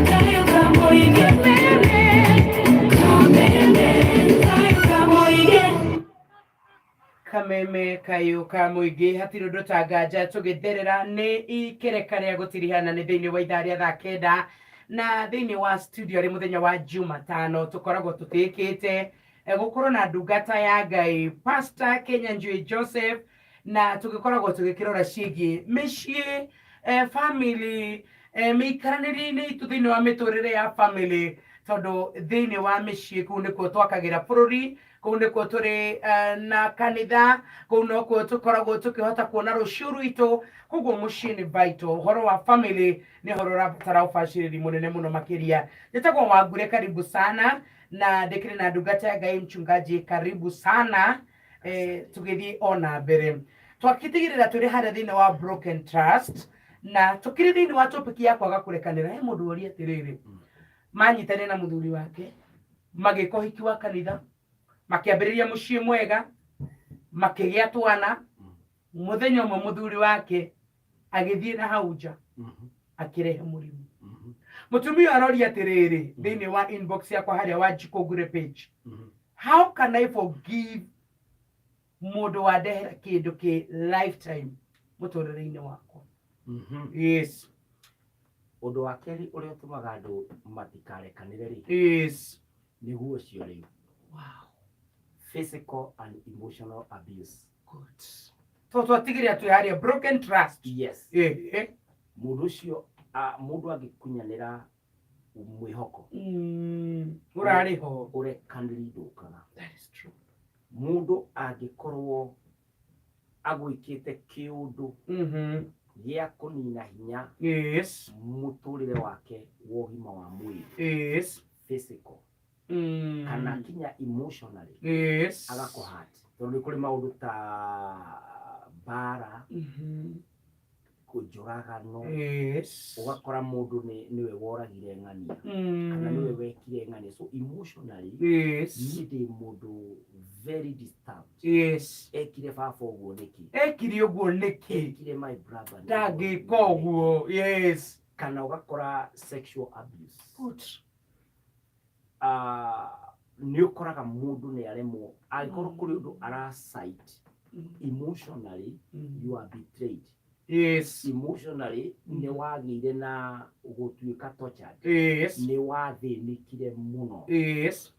kayo kamoige. Kameme kayo kamoige hatiro dotagaja tugitherera ni ikerekania gutirihana ni thiini wa itharia thaa kenda na thiini wa studio ri muthenya wa Jumatano tukoragwo tutikite gukorwo na ndungata ya Ngai Pastor Kinyanjui Joseph na tugikoragwo tugikirora ciigi micii family miikaraniri-ini itu thiini wa miturire ya family tondu thiini wa micii kuu nikuo twakagira bururi kuu nikuo turi na kanitha kuu nikuo tukoragwo tukihota kuona ruciu rwitu koguo mucii ni vital horo wa family ni horo urabatara ubaciriri munene muno makiria njitagwo Wangure karibu sana na ndikiri na ndungata ya Ngai mchungaji karibu sana tugithi ona mbere twakitigirira turi haria thiini wa broken trust na tukiri thiini wa topic ya kwaga kurekanira he mundu uri atiriri manyitane na muthuri wake magiko hiki wa kanitha makiambiriria mucii mwega makigia twana muthenya umwe muthuri wake agithie na hauja akirehe murimu mutumia aroria atiriri thiini wa inbox yakwa haria wa Jikogure page how can I forgive mundu wa ndehera kindu ki lifetime muturire-ini wakwa yes undu wa keri uria utumaga andu matikarekanire ri yes niguo cio riu wow physical and emotional abuse good twatigire atu haria broken trust yes mundu cio mundu agikunyanira mwihoko urariho urekaniri ndukaga that is true mundu agikorwo agwikite kiundu gia kunina hinya yes muturire wake wo hima wa mwili yes physical kana kinya emotionally yes agakohati tondu kuri maundu ta bara kujuragano yes ugakora mundu niwe woragire ng'ania kana niwe wekire ng'ania so emotionally yes ndi mundu very disturbed yes ekire baba uguo niki ekire uguo niki ekire my brother ndagika uguo yes kana ugakora sexual abuse good ni ukoraga mundu ni aremwo agikoro kuri undu arasite emotionally you are betrayed yes emotionally ni wagire na gutuika tortured yes ni wathinikire muno yes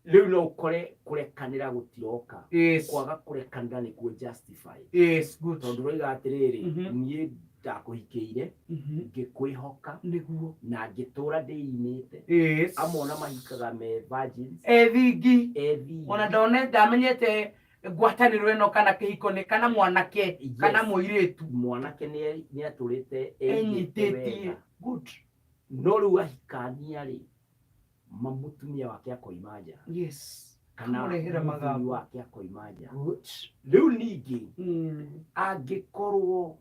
riu no ukore kurekanira gutiroka yes kwaga kurekanira ni ku justify yes good tondu roiga atiriri nie ndakuhikiire ngikwihoka niguo na ngitura ndiimite yes amona mahikaga me virgins ethi ona ndone ndamenyete gwatanirwe no kana kihiko ni kana mwanake kana muiretu mwanake ni aturite enyitetie good no riu ahikania ri mamutumia wake akoimaja yes kana murehera magabu wake akoimaja good riu ningi angikorwo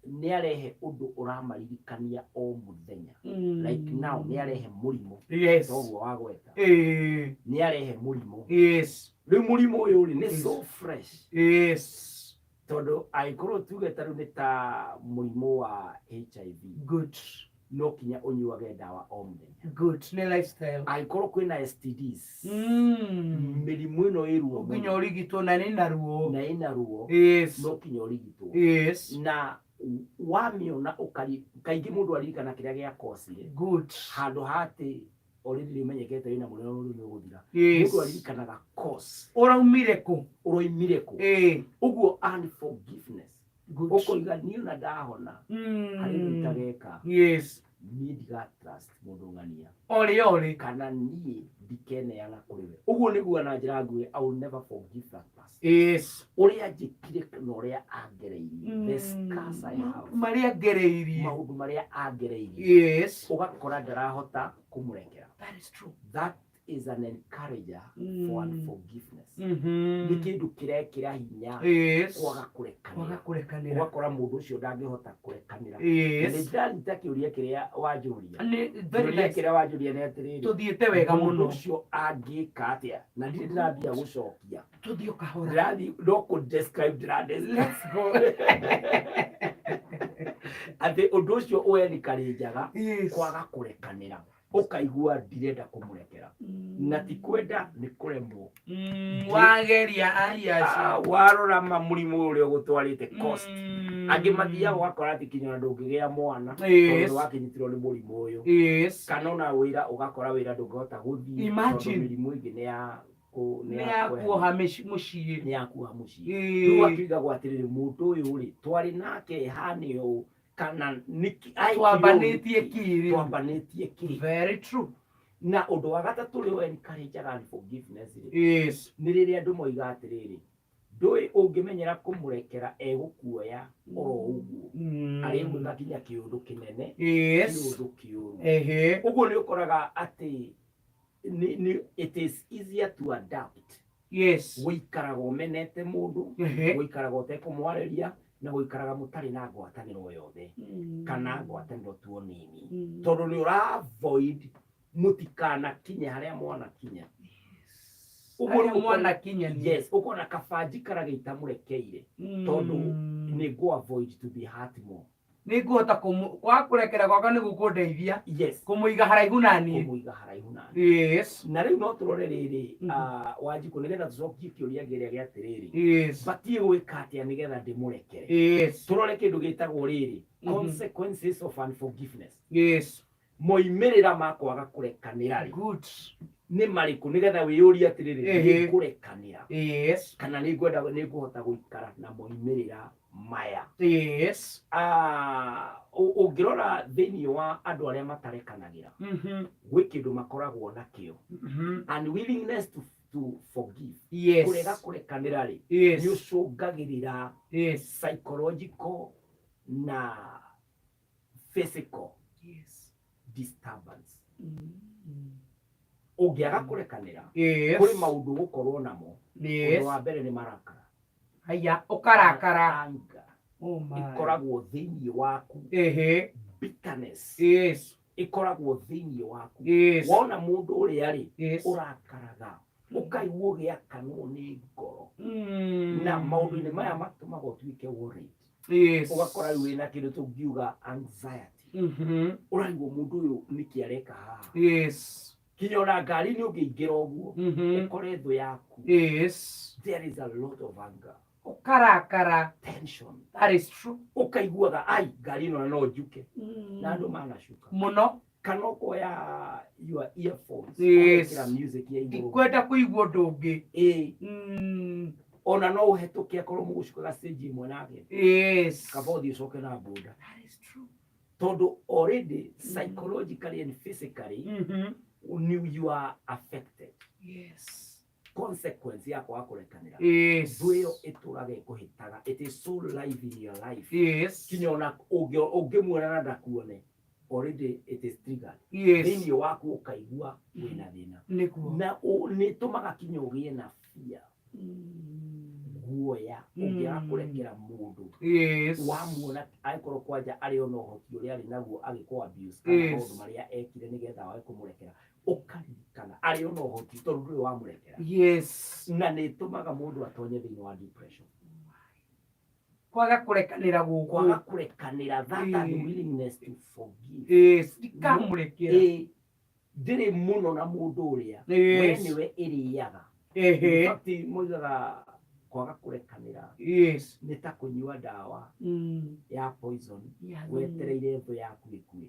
ni arehe undu uramaririkania o muthenya like now ni arehe murimo yes toguo wagweta ni arehe murimo yes riu murimo uyu ni so fresh yes tondu aikoro tugeta riu ni ta murimo wa HIV good no kinya unyuage dawa o muthenya good ni lifestyle aikoro kwina STDs mirimu ino iruo kinya urigitwo na ina ruo yes no kinya urigitwo yes na wamiona kaingi mundu aririkana kiria gia cause good handu hati already limenyekete ina munene uri ni guthira mundu aririkanaga cause uraumire ku uguo unforgiveness ukoiga ni una ndahona hari ndageka yes ni ndiga trust mundu ng'ania ori kana ni ndikeneana kuri we uguo niguo na njira nguhĩ I will never forgive that person Yes. uria njikire na uria angereirie the scars I have Maria gereirie maundu maria angereirie yes ugakora ndarahota kumurekera that is true that is an encourager for unforgiveness mhm ni kindu kirekira hinya yes kwaga kurekanira ugakora mundu ucio ndangihota kurekanira yes ni ndanyita kiuria kiria wanjuria ni very nice kiria wanjuria ni atiriri tuthiete wega muno ucio angika atia na ndi ndirambia gucokia tuthio kahora ndirathi no ku describe ndirande let's go ati undu ucio uenikarinjaga yes kwaga kurekanira ukaigua ndirenda kumurekera na ti kwenda ni kuremwo wageria ayasha warora mamurimu uri gutwarite cost angimathia gwakora ati kinyona ndungigia mwana tondu wakinyitirwo ni murimu uyu yes kana wira ugakora wira ndungihota guthii imagine mirimu ingi ni ya kuoha muciĩ ni ya kuoha muciĩ riu akiuga gwatiriri mundu uyu ri twari nake hani u kana niki twambanitie kiri very true na undu wa gatatu ri we encourageaga forgiveness yes ni riria andu moiga atiriri ndui ungimenyera kumurekera egukuoya oro uguo ari mwika kinya kiundu kinene yes kiundu kiuru uguo ni ukoraga ati it is easier to adapt yes wikaraga umenete mundu wikaraga utekumwariria na guikaraga mutari na ngwataniro yothe kana ngwataniro tu nini tondu ni ura avoid mutikana kinya haria mwana kinya uguo mwana kinya yes ukona kafaji karaga itamurekeire tondu ni go avoid to be hurt more ni nguhota kurekera gwaka ni gukundeithia yes kumuiga haraihu nani yes na riu no turore riri wanjiku nigetha tucokie kiuria giria gia tiriri yes batie gwika atia nigetha ndimurekere yes turore kindu gitagwo riri consequences of unforgiveness yes moimirira makwaga kurekanira good ni mariku nigetha wiyuria atiriri kurekanira yes kana ni ngwenda ni nguhota guikara na moimirira maya yes ungirora thini wa andu aria matarekanagira gwi kindu makoragwo nakio unwillingness to forgive yes kurega kurekanira ri yes ni ucungagirira yes psychological na physical yes disturbance ungiaga kurekanira yes kuri maundu gukorwo namo yes wa mbere ni marakara haya ukarakara oh my ikoragwo thini waku bitterness yes ikoragwo thini waku yes wona mundu uri ari urakaraga ukaigwo giakanwo ni ngoro na maundu ni maya matumagwo tuike worried yes ugakora wina kindu tungiuga anxiety uraigwo mundu uyu niki areka haha yes kinyona ngari ni ungiingira uguo ukore thu yaku yes there is a lot of anger ukarakara tension that is true ukaiguaga ai ngari no no njuke na andu manashuka muno kana ukoya your earphones yes music ya iguru ikwenda kuigwa ndungi ona no uhetuke akorwo mugushukaga stage imwe nake yes kabothi ucoke na boda that is true tondu already psychologically and physically you are affected yes consequence yako akurekanira yes duyo iturage kuhitaga it is so live in your life yes kinyona ungimwona na ndakuone already it is triggered yes thini waku ukaigua wina thina na ni tumaga kinyogie na fear guoya ungira kurekera mundu yes wamuona aikoro kwanja ari ono hoti uri ari naguo agikwa abuse kana mundu maria ekire nigetha wae kumurekera ukarikana ari ono hoti tondu uri wamurekera yes na ni tumaga mundu atonye thini wa depression kwaga kurekanira guku kwaga kurekanira that willingness to forgive yes ikamurekera ndiri muno na mundu uria we niwe iriyaga in fact mugaga kwaga kurekanira yes ni ta kunyua dawa ya poison wetereire thu yaku ikue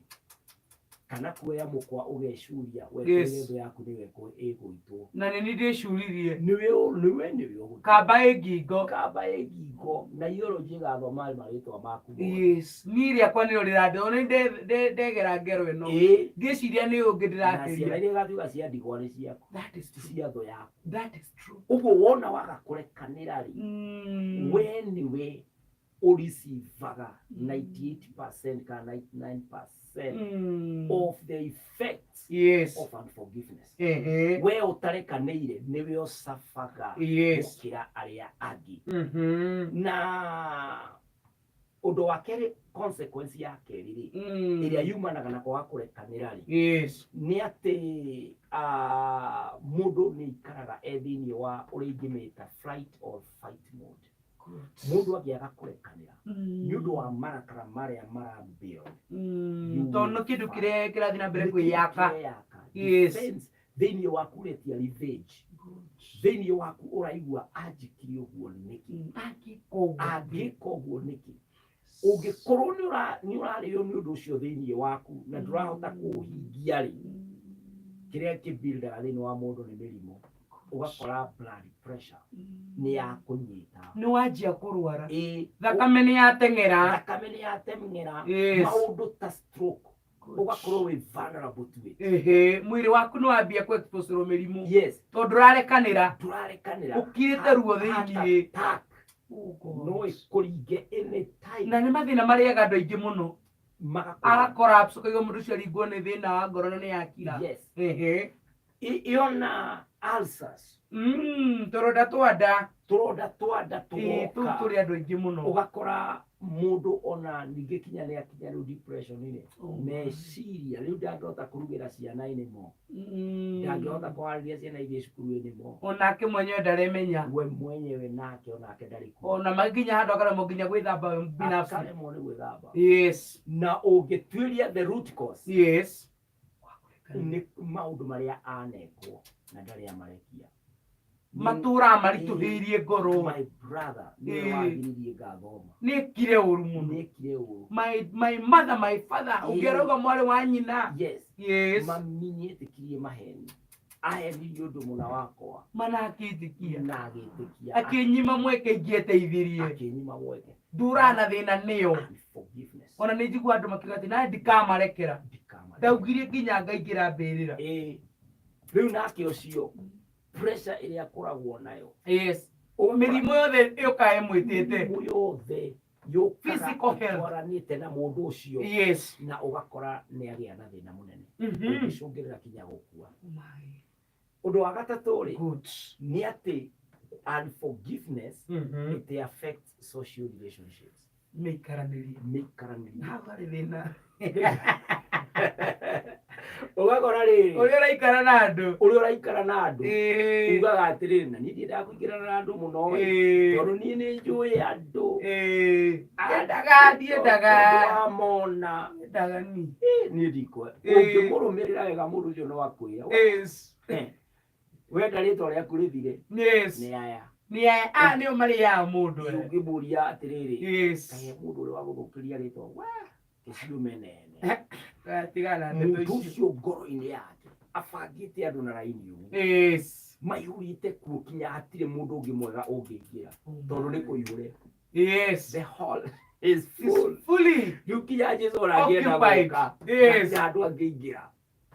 kana kuoya mukwa ugeshuria wekwendo yaku niwe ko iguitwo na nĩ ndĩcuririe niwe kamba ĩngingo na theology gathoma marĩtwa maku yes niĩ rĩakwa nĩrĩo rĩrandĩra ona ndegera ngero ĩno ngĩciria nĩ ũngĩ ndĩrakĩria na ciana gatuga cia ndigwa nĩ ciaku that is true cia thũ yaku that is true ũguo wona waga kũrekanĩra rĩ we nĩwe ũricivaga 98% kana 99% of the effects of unforgiveness. We ũtarekanĩire nĩwe ũcabaga gũkĩra arĩa angĩ. Na ũndũ wa kerĩ consequence ya kerĩ rĩ ĩrĩa yumanaga na kwaga kũrekanĩra rĩ nĩ atĩ mũndũ nĩ ikaraga thĩinĩ wa ũrĩa ingĩmĩta flight or fight mode. Mundu akiaga kurekanira ni undu wa marakara maria marambio tono kindu kire kirathi na mbere kwiyaka thĩinĩ waku ũretia revenge thĩinĩ waku ũraigua anjikire ũguo nĩkĩ angĩka ũguo nĩkĩ ũngĩkorwo nĩ ũrarĩo nĩ ũndũ ũcio thĩinĩ waku na ndũrahota kũũhingia rĩ kĩrĩa kĩbuildaga thĩinĩ wa mũndũ nĩ mĩrimũ ugakora blood pressure ni ya kunyita ni wajia kurwara thakame ni yateng'era maundu ta stroke ugakorwo we vulnerable to it mwiri waku ni wambia ku expose mirimu to ndurarekanira ukirite ruo thiini no ikuringe anytime na ni mathina maria gando ingi muno aga collapse ko mundu cio ringwo ni thina wa ngoro na ni yakira iona ulcers turonda twanda turi andu aingi muno ugakora mundu ona ninge kinya ni akinya ru depression ine meciria riu ndangihota kurugira ciana ine mo ndangihota kwariria ciana iria cukuru ine mo onake mwenyewe ndaremenya we mwenyewe nake onake ndariku ona maginya handu akara muginya gwithamba binafsi akare mo ni gwithamba na ungituiria the root cause ni maundu maria anekwo na ndari amarekia matura marituhirie ngoro my brother ni wagiririe gathoma ni kire uru muno my mother my father ugeroga mwari wa nyina maminyetikirie maheni aheni yundu muna wakwa mana akitikia na agitikia akinyima mweke ingieteithirie akinyima mweke ndura na thina niyo ona ni njigua andu makigati na ndikamarekera ndaugirie nginya ngaingira mbirira riu nake ucio pressure iria akoragwo nayo mirimu yothe yukae mwitite yothe physical health oranite na mundu ucio na ugakora ni agia na thina munene ugicungirira kinya gukua undu wa gatatu ri ni ati unforgiveness it affects social relationships mikaraniri na bari thina ugakora riri uria uraikara na andu ugaga atiriri na niĩ ndakuingĩra na andu muno tondũ niĩ nĩ njũĩ andu ndiendaga mona ni niĩ ndikwe ũngĩmũrũmĩrĩra wega mũndũ ũcio no akwĩra wenda rĩtwa rĩaku rĩthire nĩ aya nĩo marĩaga mũndũ ũngĩmũria atiriri kaĩ mũndũ ũrĩa wagũthũkĩria rĩtwa gĩciume nene tigana mũndũ ũcio ngoro-inĩ yake abangĩte andũ na raini ũguo maihũrĩte kuo kinya hatirĩ mũndũ ũngĩ mwega ũngĩingĩra tondũ nĩ kũihũre the hall is fully rĩu kinya Jesũ arangĩenda gũka andũ angĩingĩra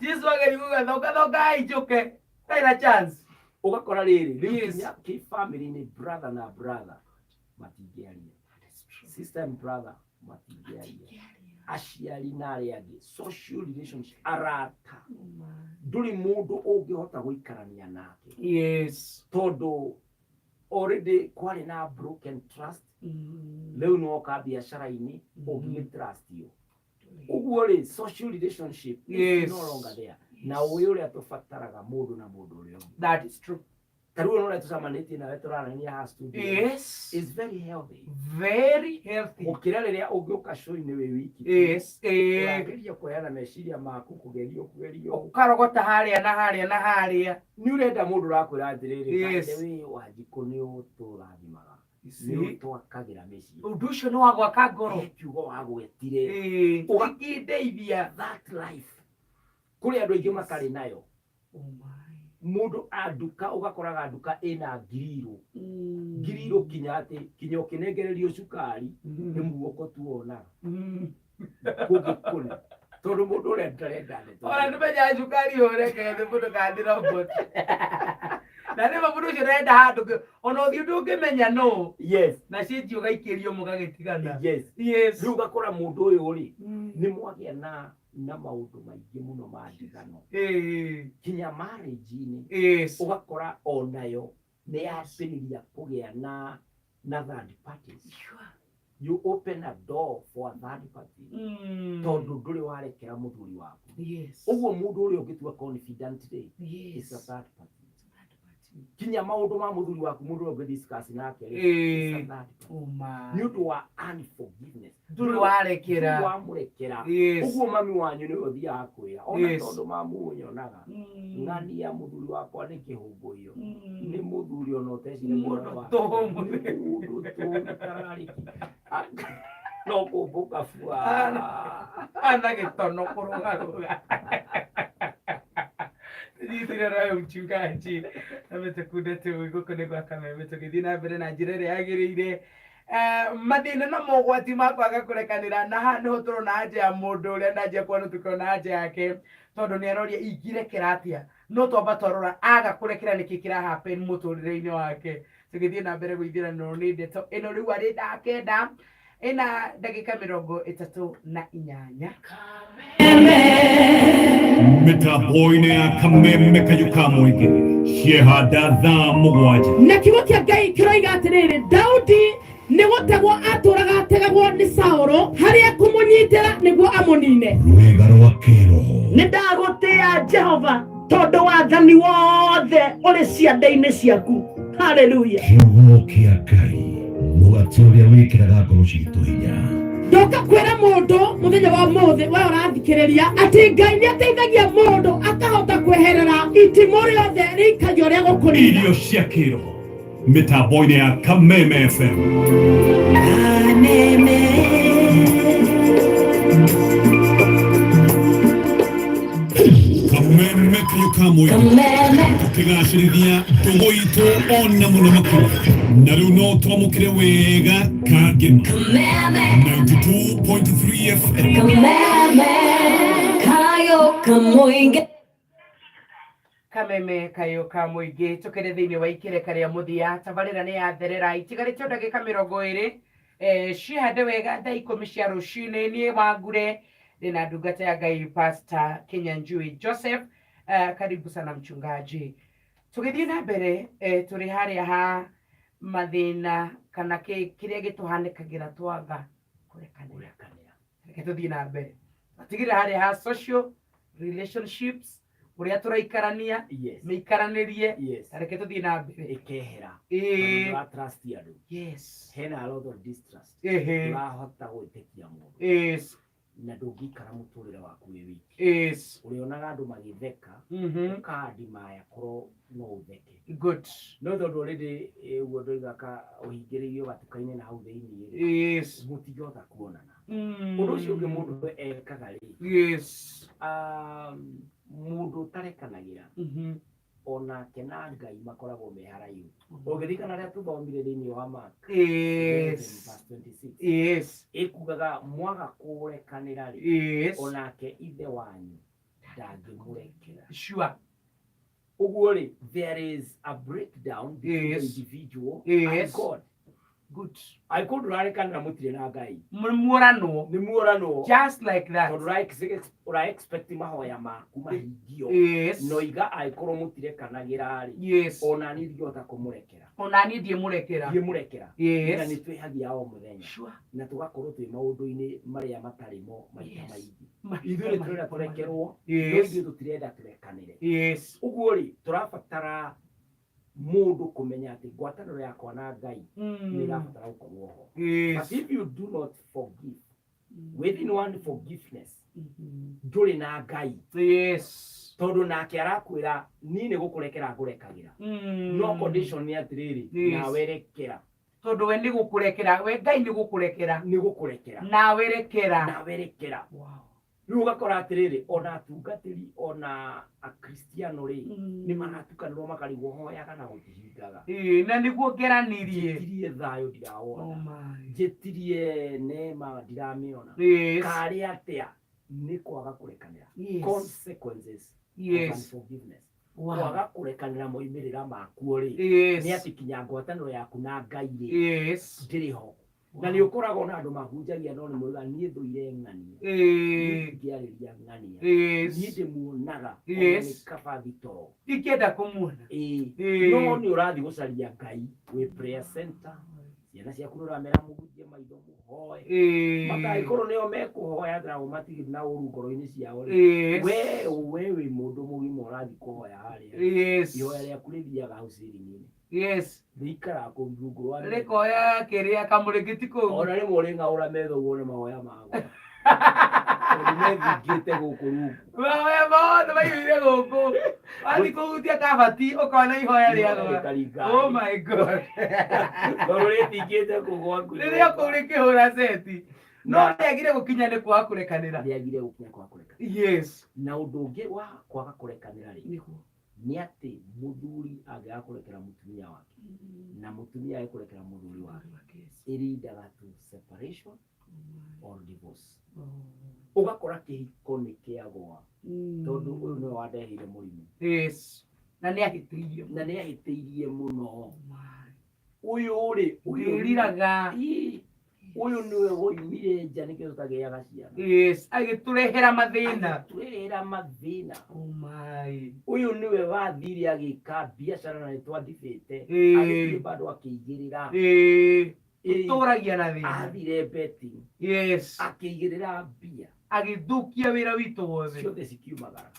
Jesũ agĩthiĩ gũgathonga njũke taina chance ugakora rĩrĩ kinya kĩ-family-inĩ brother na brother matingĩaria sister and brother matingĩaria aciari na arĩa angĩ social relationship arata ndũrĩ mũndũ ũngĩhota gũikarania nake tondũ already kwarĩ na broken trust rĩu nĩwoka biacara-inĩ ũngĩtrustio ũguo rĩ social relationship is no longer there na ũyũ ũrĩa tũbataraga mũndũ na mũndũ ũrĩa ũngĩ that is true tarĩu ũrĩa tũcamanĩtie nawe tũrarania haha studio is very healthy gũkĩra rĩrĩa ũngĩũka show-inĩ wĩ wiki ũrageria kũheana meciria maku kũgerio ũkarogota harĩa na harĩa nĩ ũrenda mũndũ ũrakwĩra atĩrĩrĩ wĩ Wanjikũ nĩ ũtũrathimaga nĩ ũtwakagĩra mĩciĩ ũndũ ũcio nĩ wa gwaka ngoro kiugo wagwetire ũgakĩndeithia that life kuri andu ingi makari nayo mundu aduka ugakoraga aduka ina ngiriro kinya ukinegererio cukari ni muoko tuona kugikuna tondu mundu urenda ora ndumenya cukari ureke ndi mundu kandira bot na nä maå ndå å cio renda handå ona å thiå ndå ngä menya no na citi å gaikä rio må gagä tigana rä u gakora må ndå å yå rä nä mwagä na maå ndå maingä må no ma ndigano kinya marriage-inä å gakora onayo nä yambä kå gä a na third parties. You open a door for a third party. Tondu nduri warekera muthuri waku. Uguo mundu uri ungitua confident today is a third party. Kinya maundu ma muthuri waku mundu ungi discuss nake ni undu wa unforgiveness. Nduri warekera. Uguo mami wanyu ni uthia akwira ona tondu mamu nyonaga ngani ya muthuri wakwa ni kihumbu iyo ni muthuri ona uteci ni mundu wa mundu tarariki no kubuka fua ana gitono kurugaruga Nitira ra uchungaji amete kudete uguko ne kwa kama amete githina mbere na njira ria yagirire mathina na mogwati makwaga kurekanira na hano turona aje ya mundu uria naje kwa tukona aje yake tondu ni aroria ingirekera atia no twamba twarora aga kurekera niki kira happen muturire-ini wake tugithie na mbere gwithira no ni ndeto ino riu ari ndakenda ina ndagika 38 metaboine ya kameme kayuka mwige shehada dha mugwaji na kigo kia Ngai kiroiga atiriri Daudi ni gutegwo aturaga ategagwo ni Saulo haria kumunyitira niguo amunine rwega rwa kiroho ni ndagutia Jehova tondu wathani wothe uri ciande-ini ciaku haleluya kiugo kia Ngai mugaturia wikiraga ngoro citu hinya ndoka kwera mundu muthenya wa muthe we urathikiriria ati Ngai ni ateithagia mundu akahota kweherera itimo riothe rikario ria gukuria irio cia kiroho metaboine ya Kameme FM Kameme kayuka mwige tukigacirithia ndugu itu ona muno makuru na riu no twamukire wega kagema 92.3 FM Kameme kayuka mwige tukire thiini wa ikireka ria muthia tabarira ni yatherera itigarite ndagika 20 cihande wega thaa 10 cia rucini nie wangure na ndungata ya Ngai Pastor Kinyanjui Joseph. Karibu sana mchungaji. Tugithie na mbere turi haria ha mathina kana kiria gituhanikagira twaga kurekanira reke tuthie na mbere tigire haria ha social relationships uria turaikarania mikaranirie reke tuthie na mbere ikehera trust yandu hena a lot of distrust urahota gwitikia mundu na ndungikara muturire waku wi wiki urionaga andu magitheka ukadimaya koro no utheke good no tondu already uguo ndoigaka uhingiririo gatuka-ini na hau thiini mutigota kuonana undu ucio ungi mundu ekaga ri mundu utarekanagira onake na Ngai makoragwo me haraihu ugithikana ria tuthomire thiini wa Mark 26 ikugaga mwaga kurekanira ri onake ithe wanyu ndangimurekera sure uguo ri there is a breakdown between the individual and God. Good. I could rarekanira mutire na Ngai ni muorano just like that ora expect mahoya maku mahingio no iga aikoro mutire kanagira ri ona ni ndiota kumurekera na ni twehagia o muthenya na tugakorwo twi maundu-ini maria matarimo maita maingi ithuĩ turenda turekerwo ithuĩ tutirenda turekanire uguo ri turabatara mundu kumenya ati ngwataniro yakwa na Ngai ni irabatara gukorwo ho but if you do not forgive within one forgiveness nduri na Ngai tondu nake arakwira ni gukurekera ngurekagĩra no condition ni atiriri na werekera tondu we ni gukurekera we Ngai ni gukurekera na werekera wow Ruga koratiriri ona tungatiri ona a Cristiano ri ni manatukanirwo makarigwo hoya kana gutihingaga na niguo ngeranirie tirie thayo ndiraona jetirie nema ndiramiona kari atia ni kwaga kurekanira consequences of unforgiveness kwaga kurekanira moimirira maku ri ni ati kinya ngwataniro yaku na Ngai ri ndiriho na ni ukoraga na andu mahunjagia no ni muga nie thuire ng'ania ngiariria ng'ania nie ndimuonaga ni kababito ikienda kumuona no ni urathi gucaria Ngai we prayer center yana cia kurura mera muhunjie maitho muhoe makaikoro nio mekuhoya na umatigi na urugoro-ini ciao we mundu mugima urathi kuhoya haria yo ya kurithiaga haucirini Dikara ko Google wa rekoya keria kamurigiti ko ona ri muringa ura metho wone mahoya mago ni gite gukuru mahoya mago bayire goko ani ko utia kabati okona ihoya ria oh my god ore tigite ko gwaku ria ko ri kihura seti no ndiagire gukinya ni kwa kurekanira ndiagire gukinya kwa kurekanira na undu ungi wa kwaga kurekanira ri ni ati muthuri agakurekera mutumia wake na mutumia agakurekera muthuri wake irindaga tu separation or divorce ugakora kihiko ni kiagwa tondu uyu no wadehire murimu na ni ahitiirie muno uyu ri riraga uyu niwe woimire nja nikio tutagiaga ciana agiturehera mathina oh my uyu niwe wathire agika biashara na nitwathibite agithie bado akiigirira turagia na thina athire betting akiigirira bia agithukia wira witu wothe ciothe cikiumagara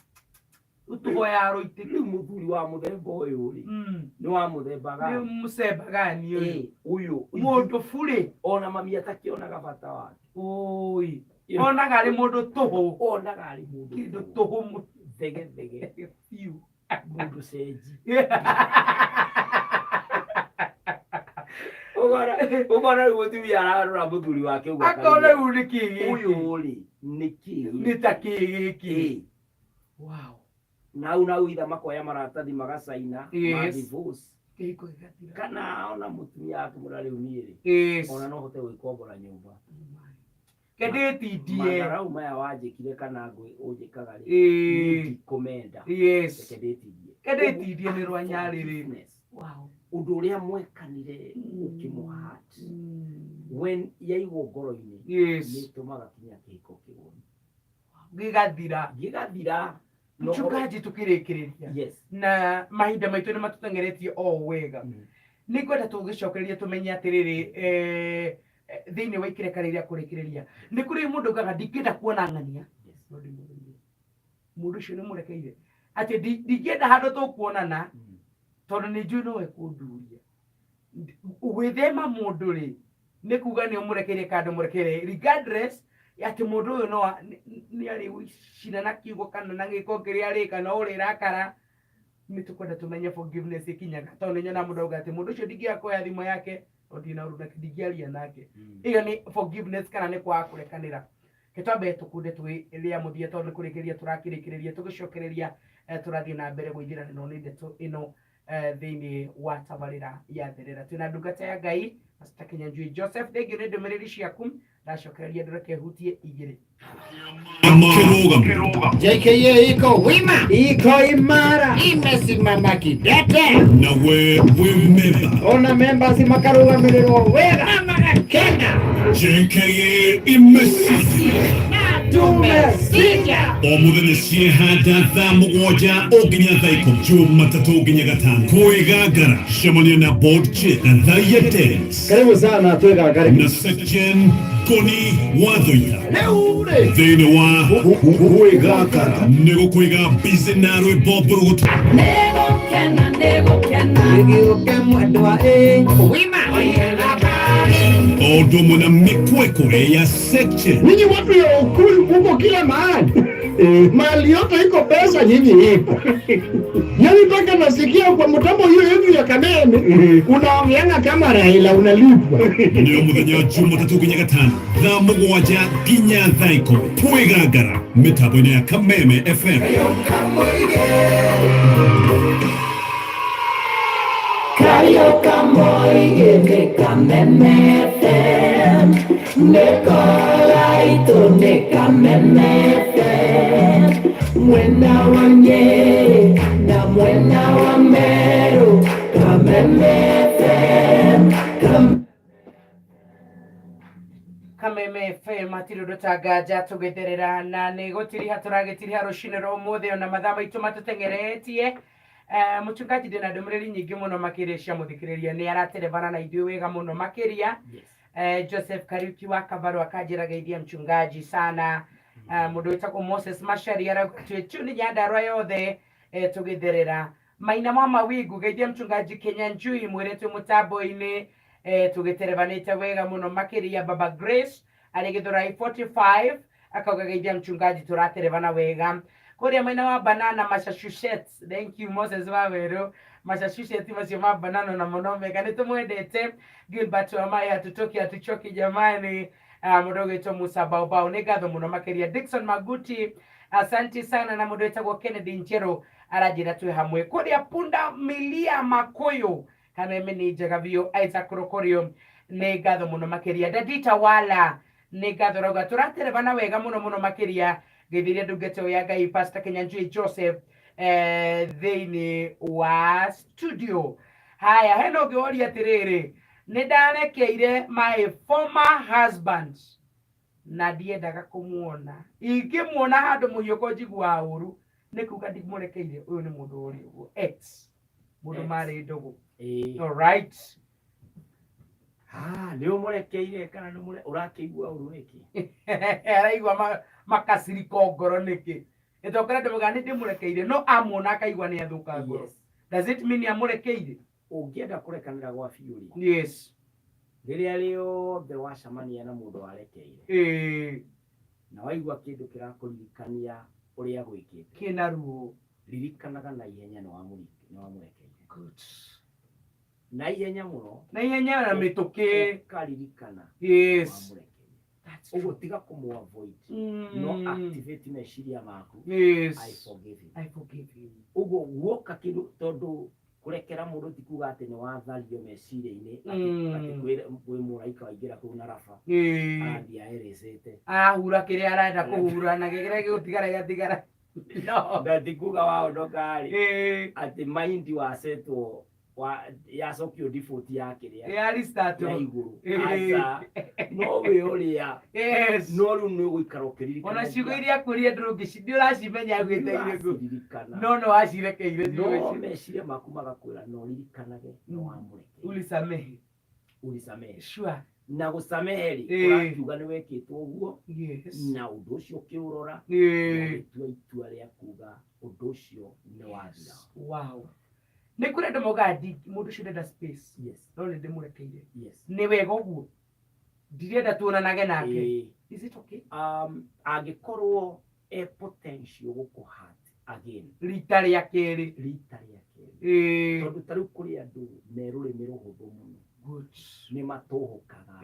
utuhoya roite ni muthuri wa muthemba uyu ri ni wa muthemba gani ni musemba gani uyu mundu fure ona mami atakionaga bata wake oi ona gari mundu tuhu kindu tuhu thege fiu mundu seji ugora muthuri ararora muthuri wake uga akona uriki uyu ri nitakiki wow na unawitha makoya maratathi magacaina ma divorce kana ona mutumia atumurari umire ona no hote gwikombora nyumba kedetidie magarau maya wajikire kana ngui ujikaga ri komenda kedetidie ni rwanyariri wow undu uria mwekanire ukimuhat when yaigwo ngoro-ini ni tumaga kinya kihiko kiguni gigathira Mchungaji tukirikiria na mahinda maitu ni matutengeretie o wega ni kwenda tugicokereria tumenye atiriri thiini wa ikirekaniria kurikiria ni kuri mundu gaga ndingenda kuona ng'ania mundu ucio ni murekeire ati ndingenda handu tukuonana tondu ni njui no ekunduria gwithema mundu ri ni kuga ni umurekeire kandu murekeire regardless ati mundu uyu no ni ari cina na kiugo kana na giko kiria ari kana uri rakara ni tukwenda tumenye forgiveness ikinyaga tondu nyona mundu auga ati mundu ucio ndingiakoya thimo yake odina uruna ndingiaria nake iyo ni forgiveness kana ni kwa kurekanira kitwabe tukunde twiria muthia tondu kurikiria turakirikiria tugicokereria turathie na mbere gwithira no ni ndeto ino thiini wa tabarira ya therera tuna ndungata ya Ngai Pastor Kinyanjui Joseph thengio ni ndumiriri ciaku ndacokereria ndureke hutie igiri JKA iko wima, iko imara, imesimama kidete. Na we member. Ona members makarugamiriro wega magakena. JKA imesisi. Tumesija. Omuthenya ciehanda thaa mugwanja oginya thaa ikũmi Jumatatu nginya gatano kwĩgangara cemania na board chick na thaa ya dance. Karibu sana twĩgangare na section Koni Wathoita thĩinĩ wa kwĩgangara nĩ gũkwĩga busy na rwĩmbo mbũrũgũtũ nĩgĩũke mwendwa wima ondo mwana mikweko ya section. Ninyi watu ya ukuri muko kila mahali. Mali yote iko pesa nyinyi iko. Yani mpaka nasikia kwa mtambo hiyo yetu ya Kameme unaongeanga kama Raila unalipwa. Ndio muthenya Jumatatu kinya gatano thaa mugwanja kinya thaa ikumi twigagara mitambo-ini ya Kameme FM. Karioka moige ni Kameme FM, Nikola ito ni Kameme FM, mwena wa Nyeri na mwena wa Meru, Kameme FM, Kameme FM atiro dutagaja tugeterera na negotiri haturagitiri harushinero muthe ona mathaa maitu matutengeretie. Muchungaji ndina ndumuriri nyingi muno makirisha muthikiriria ni araterevana na ithuĩ wega muno makiria. Joseph Kariuki wa Kabaru akajira geithia mchungaji sana. Mundu witagwo Moses Mashari aratwĩtuni Nyandarua yothe tugitherera. Maina mama wigu geithia mchungaji Kinyanjui mwiretu mutambo-ini tugiterevanite wega muno makiria. Baba Grace ari Githurai 45 akauga geithia mchungaji turaterevana wega. Korea maina wa banana Massachusetts. Thank you Moses Waweru. Massachusetts macio ma banana na monome kana tumwendete. Gilbert wa Maya hatuchoki jamani. Mundu witwa Musa Baobao ni gatho muno makiria. Dickson Maguti asante sana na mundu witagwo Kennedy Njero arajira twi hamwe. Korea Punda Milia Makoyo Kameme ni njega biũ. Isaac Rokorio ni gatho muno makiria. Dadita Wala ni gatho rauga turaterevana wega muno makiria. Geithiria ndungata ya Ngai Pastor Kinyanjui Joseph thĩinĩ wa studio. Haya heno ngĩoria atirĩrĩ nĩ ndarekeire my former husband na ndiendaga kũmuona. Ingĩmuona handũ mũhiũko njiguaga ũru nĩ kuga ndimũrekeire. Ũyũ nĩ mũndũ ũrĩ ũguo ex mũndũ marĩ ndũgũ. All right. Nĩ ũmũrekeire kana nĩ ũrakĩigua ũru nĩkĩ? Araigua makasiriko ngoro nĩkĩ? Ĩtokora ndĩmuga nĩ ndĩmũrekeire no amuona akaigua nĩ athũka ngoro. Does it mean amũrekeire? Ũngĩenda kũrekanĩra gwa biũ-rĩ. Yes. Rĩrĩa rĩothe wacemania na mũndũ warekeire na waigua kĩndũ kĩrakũririkania ũrĩa gwĩkĩte kĩna ruo, ririkanaga na ihenya nĩ wamũrekeire. Good. Na ihenya mũno. Na ihenya na mĩtũkĩ. Karirikana. Yes. Ugo tiga kũmũ-avoid. No activate meciria maku. Yes. I forgive you. Ugo guoka kĩndũ tondũ kurekera mũndũ ti kuga atĩ nĩ wathario meciria-inĩ atĩ kwĩ mũraika waingĩra kũu na raba athiĩ aerecete ahura kĩrĩa arenda kũhura na kĩrĩa gĩgũtigara gĩgatigara. No, ndatikuga waondoka-rĩ atĩ mind wasetwo yacokio default ya kĩrĩa ya restart ya igũrũ. Aca no wĩ ũrĩa no rĩu nĩ ũgũikara ũkĩririkana ona ciugo iria kũria ndũngĩcithĩ ũracimenya gwĩteire ngũ no wacirekeire no meciria maku magakwĩra no ririkanage no wamũrekeire ulisamehe sure na gũsamehe-rĩ ũrakiuga nĩ wekĩtwo ũguo na ũndũ ũcio ũkĩũrora ũgĩtua itua rĩa kuga ũndũ ũcio nĩ wathira. Wow. Nĩ kũrĩ andũ moigaga mũndũ ũcio ndenda space. Yes. No nĩ ndĩmũrekeire. Yes. Nĩ wega ũguo. Ndirenda tuonanage nake. Is it okay? Angĩkorwo potential gũkũ-hurt again. Rita rĩa kerĩ. Tondũ ta rĩu kũrĩ andũ me rũrĩmĩ rũhũthũ mũno. Good. Nĩ matũhũkaga.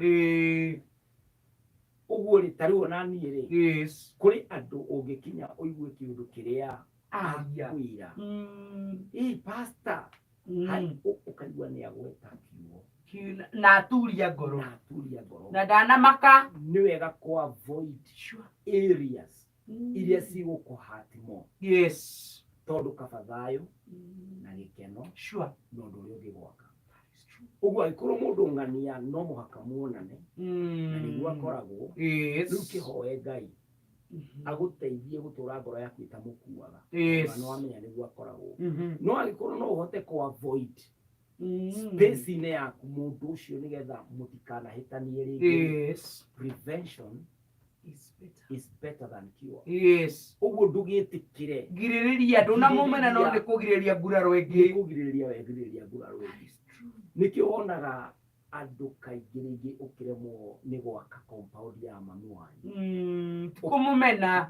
Ũguo-rĩ ta rĩu ona niĩ-rĩ. Yes. Kũrĩ andũ ũngĩkinya ũigue kĩũndũ kĩrĩa akwĩra. Pastor. Ũkaigua nĩ agweta kiugo. Na aturia ngoro. Na ndanamaka. Nĩ wega kũ-avoid areas iria cigũkũ-hurt more. Yes. Tondũ kaba thayũ na gĩkeno. Sure. Na ũndũ ũrĩa ũngĩgwaka. Ũguo angĩkorwo mũndũ ng'ania no mũhaka muonane na nĩguo akoragwo rĩu kĩhoe Ngai agũteithie gũtũra ngoro yaku ĩtamũkuaga no wamenya nĩguo akoragwo. No angĩkorwo no ũhote kũ-avoid space-inĩ yaku mũndũ ũcio nĩgetha mũtikanahĩtanie rĩngĩ. Prevention is better than cure. Yes. Ũguo ndũgĩtĩkĩre girĩrĩria andũ na mũmena no nĩ kũgirĩrĩria nguraro ĩngĩ. Kũgirĩrĩria nguraro ĩngĩ. Nĩkĩo wonaga andu kaingirigi ukiremo ni gwaka compound ya mami wanyu kumumena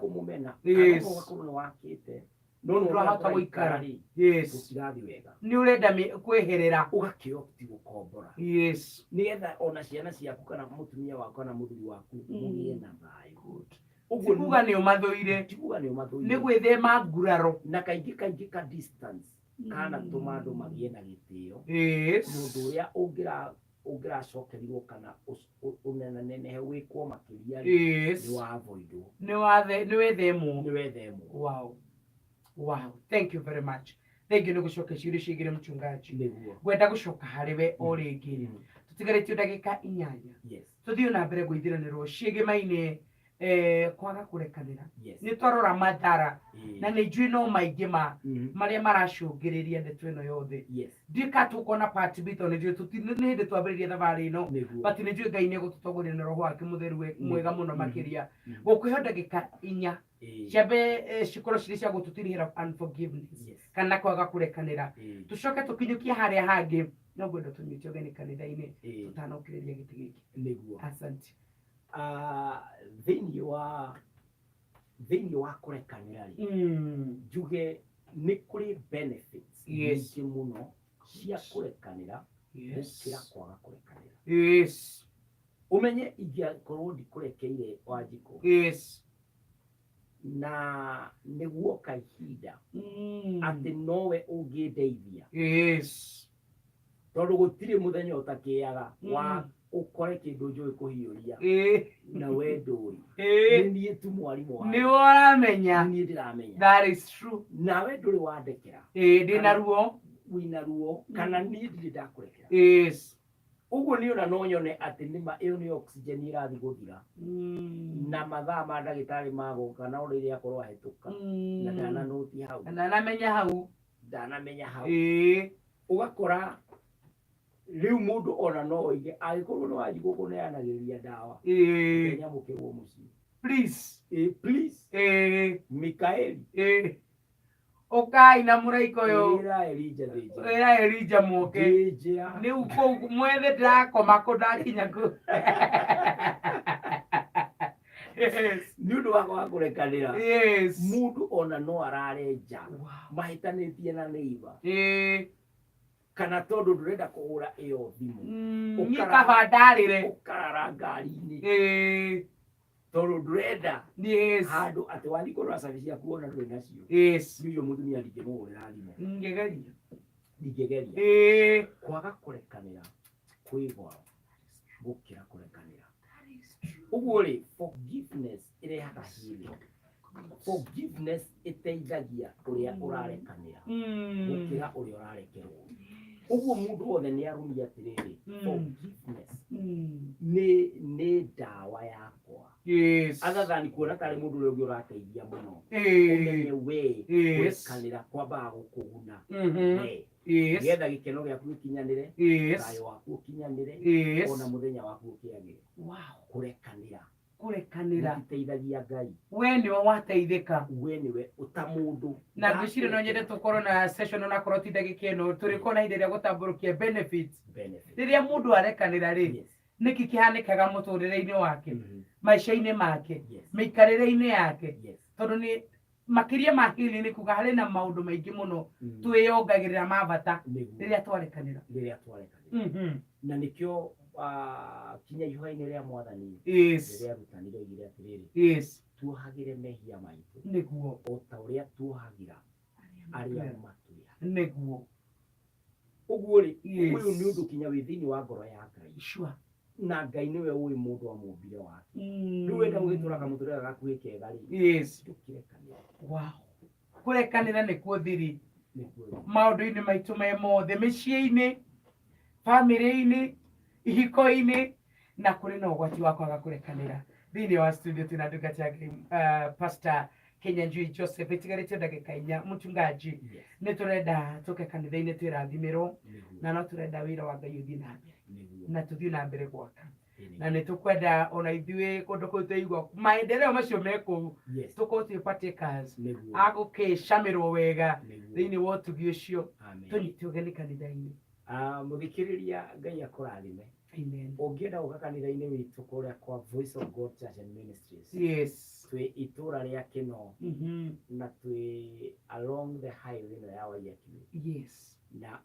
yes kana wakite no hata guikara yes gutirathi wega ni urenda kweherera ugakĩopti gukombora yes nigetha ona ciana ciaku kana mutumia waku kana muthuri waku mugie na thayu uguo ni umathuire ni gwithema nguraro na kaingĩ ka distance kana tuma andu magie na gĩtĩo yes mundu uria ungiracokerirwo kana unenene wikwo makiria yes ni wa avoidwo ni wethemo wow thank you very much thank you ni gucoka ciuri cigire mchungaji gwenda gucoka hariwe o ringi tutigaritio ndagika 8 yes tuthio na mbere guithiranirwo cigimaine kwaga kurekanira yes ni twarora mathara na ni njui no maingi maria maracungiriria ndeto ino yothe yes ndika tukona part bito ni tutini hindi twambiriria thabari ino but ni njui Ngai ni gututongoria na roho wake mutheru mwega muno makiria gukwiho ndagika 4 ciambe cikoro ciri cia gututirihira unforgiveness kana kwaga kurekanira tucoke tukinyukia haria hangi no gwenda tunyitio gani kanitha-ini tutanokiriria giti giki niguo asante thĩinĩ wa kũrekanĩra njuge nĩ kũrĩ benefits nyingĩ mũno cia kũrekanĩra gũkĩra kwaga kũrekanĩra ũmenye ingĩkorwo ndikũrekeire Wanjikũ na nĩguo kahinda atĩ nowe ũngĩndeithia tondũ gũtirĩ mũthenya ũtakĩaga wa ukore kindu njui kuhiuria na we nduri ni tu mwarimu wa ni waramenya ni ndiramenya that is true na we nduri wandekera ndina ruo wina ruo kana ni ndiri ndakurekera uguo ni ona no nyone ati nima iyo ni oxygen irathi guthira na mathaa ma ndagitari mago kana uriria akorwo ahituka na ndana noti hau ndanamenya hau ugakora riu mundu ona no ige agikorwo no Wanjikũ kuneanagiria ndawa nya mukirwo muci please Mikaeli okai na muraiko yo era Elija moke ni uko mwethe ndakoma ko ndakinya ku ni undu wa kurekanira mundu ona no ararenja mahitanitie na neiba kana tondu ndurenda kuhura iyo thimu ukarabandarire ukarara ngari-ini tondu ndurenda handu ati Wanjikũ racabicia kuona nduri nacio niyo mutumia ndingĩmũhũrĩra thimũ ndingĩgeria kwaga kũrekanĩra kwĩ goro gũkĩra kũrekanĩra ũguo rĩ forgiveness irehaga healing forgiveness iteithagia uria urarekanĩra gũkĩra uria ũrarekerwo uguo mundu wothe ni arumia atiriri forgiveness ni dawa yakwa athathani kuona tari mundu uria ungi urateithia muno umenye we kwekanira kwambaga gukuguna getha gikeno giaku gikinyanire thayo waku ukinyanire ona muthenya waku ukiagire kurekanira teithagia Ngai we ni wateithika we niwe utamundu na ngwicire no nyende tukorwo na session ona korwo ti ndagika ino turiko na inde ria gutamburukia benefits riria mundu arekanira ri niki kihanikaga muturire-ini wake maisha-ini make mikarire-ini yake tondu ni makiria ma hili ni kuga hari na maundu maingi muno twiyongagirira mabata riria twarekanira na nikio Kinyanjui ria Mwathani riria rutanire igire atiriri tuohagire mehia maitu niguo o ta uria tuohagira aria matuya niguo uguo ri uyu ni undu kinya wi thiini wa ngoro ya Ngai na Ngai niwe uwi mundu amumbire wake riu wenda gugitura muturire gaku ikega ri tukirekanira kurekanira nikuo thiri maundu-ini maitu me mothe micii-ini family-ini ihiko-ini na kuri na ugwati wa kwaga kurekanira thiini wa studio tuna ndungati yake Pastor Kinyanjui Joseph itigarite ndagika 4 mchungaji ni turenda tuke kanitha-ini twirathimirwo na no turenda wira wa Ngai uthii na mbere na tuthii na mbere gwaka na ni tukwenda ona ithuĩ kundu kuu tuigua maendeleo macio meku tukorwo twi partakers agukishamirwo wega thiini wa utugi ucio tunyite ugeni kanitha-ini muthikiriria Ngai akurathime Amen. Ugienda ugakanitha-ini witu kuria kwa Voice of God Church and Ministries. Yes. Twi itura ria Kino. Na twi along the highway no ya Waiyaki. Yes. Na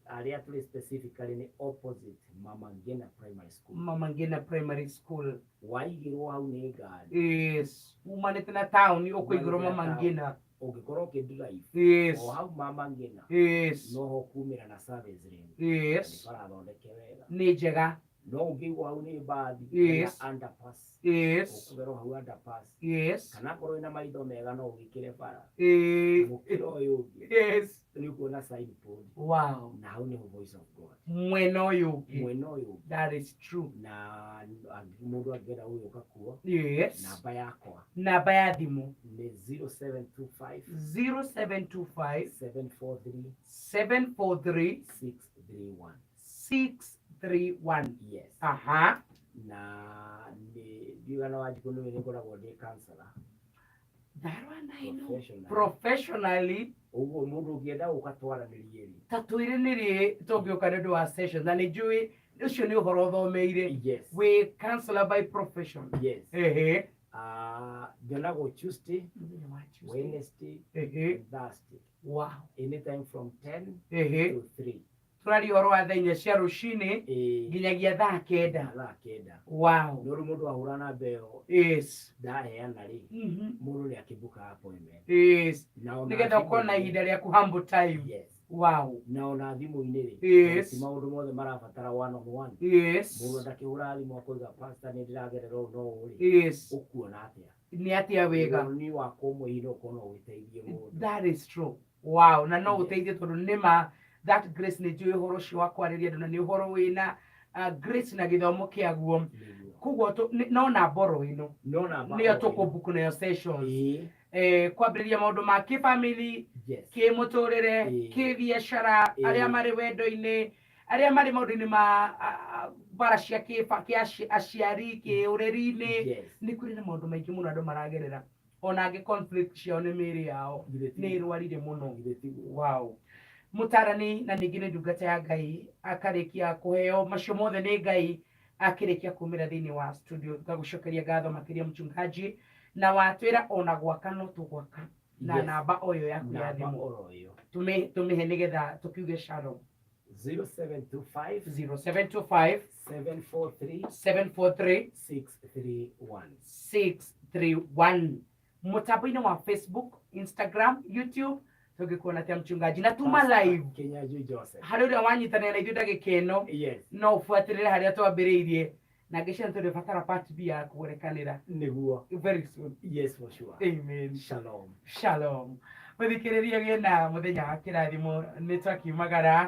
area tuli specifically ni opposite Mama Ngina Primary School. Mama Ngina Primary School. Waigirwo hau ni ngari. Yes. Umanite na town ukwigirwo Mama Ngina. Ugikorwo ukidrive. Yes. O hau Mama Ngina. Yes. Noho kumira na service lane. Yes. Ni barathondeke wega. Ni njega. No ungigwo hau ni bathi. Yes. Underpass. Yes. Ukugero hau underpass. Yes. Kana korwo ina maitho mega no ugikire bara. Mukiro uyu. Yes. Ni kuona signboard. Wow. Na hau ni Voice of God. Mweno uyu. Mweno uyu. That is true. Na mundu agera uyu kakuo. Yes. Namba yakwa. Namba ya thimu Ni 0725 0725 743 743 631. 631. Yes. Aha. Na ni biwana wajikunu ni ngoragwo ndi counselor. That one I know. Professionally. Professionally. Uguo mundu ugienda ukatwaraniria ri. Tatuiranire tugioka ndu wa session na ni njui ucio ni uhoro thomeire. Yes. We counselor by profession. Yes. Ehe. Jonagwo Tuesday, Wednesday, and Thursday. Wow. Anytime from 10 to 3. Turari horo wa thainya cia rucini nginyagia thaa kenda. Wow. Nuru mundu ahurana beo. Yes. Ndaheana ri. Mundu ni akibuka appointment. Yes. Nigetha ukona ihinda ria ku humble time. Yes. Wow. Na ona thimu-ini ri. Yes. Ti maundu mothe marabatara one on one. Yes. Mundu ndakihura thimu akoiga pastor ni ndiragerera no uri. Yes. Ukuona atia. Ni atia wega. Ni wako mwihino kono witeithie mundu. That is true. Wow. Na no uteithie tondu nima that grace ni njui horo cio wa kwariria ndu na ni horo wina grace na githomo kiaguo. Kuguo no na boro ino. No na boro. Ni atukubuku na sessions. Kwambĩrĩria maũndũ ma kĩbamĩrĩ, kĩmũtũrĩre, kĩbiacara, arĩa marĩ wendo-inĩ, arĩa marĩ maũndũ-inĩ ma bara cia aciari, kĩũreri-inĩ, nĩ kũrĩ na maũndũ maingĩ mũno andũ maragerera. Ona angĩ conflict ciao nĩ mĩĩrĩ yao nĩ ĩrwarire mũno. Wow. Mũtarani na ningĩ nĩ ndungata ya Ngai akarĩkia kũheo macio mothe nĩ Ngai akĩrĩkia kumĩra thĩinĩ wa studio. Ngagũcokeria ngatho makĩria mchungaji na watwira ona gwaka no tugwaka na namba oyo yaku ya thimu tumihe nigetha tukiuge shalom 0725 743 631 mutambo-ini wa Facebook, Instagram, YouTube tugikuona tia mchungaji na tuma live Kinyanjui Joseph hari uria wanyitanira na ithuĩ ndagĩka ĩno no ufuatirire haria twambĩrĩirie na ngisha tuli fatara part B ya kurekanira niguo very soon. Yes, for sure. Amen. Shalom. Shalom. Muthikiriria gena muthenya wa kirathimo ni twakiumagara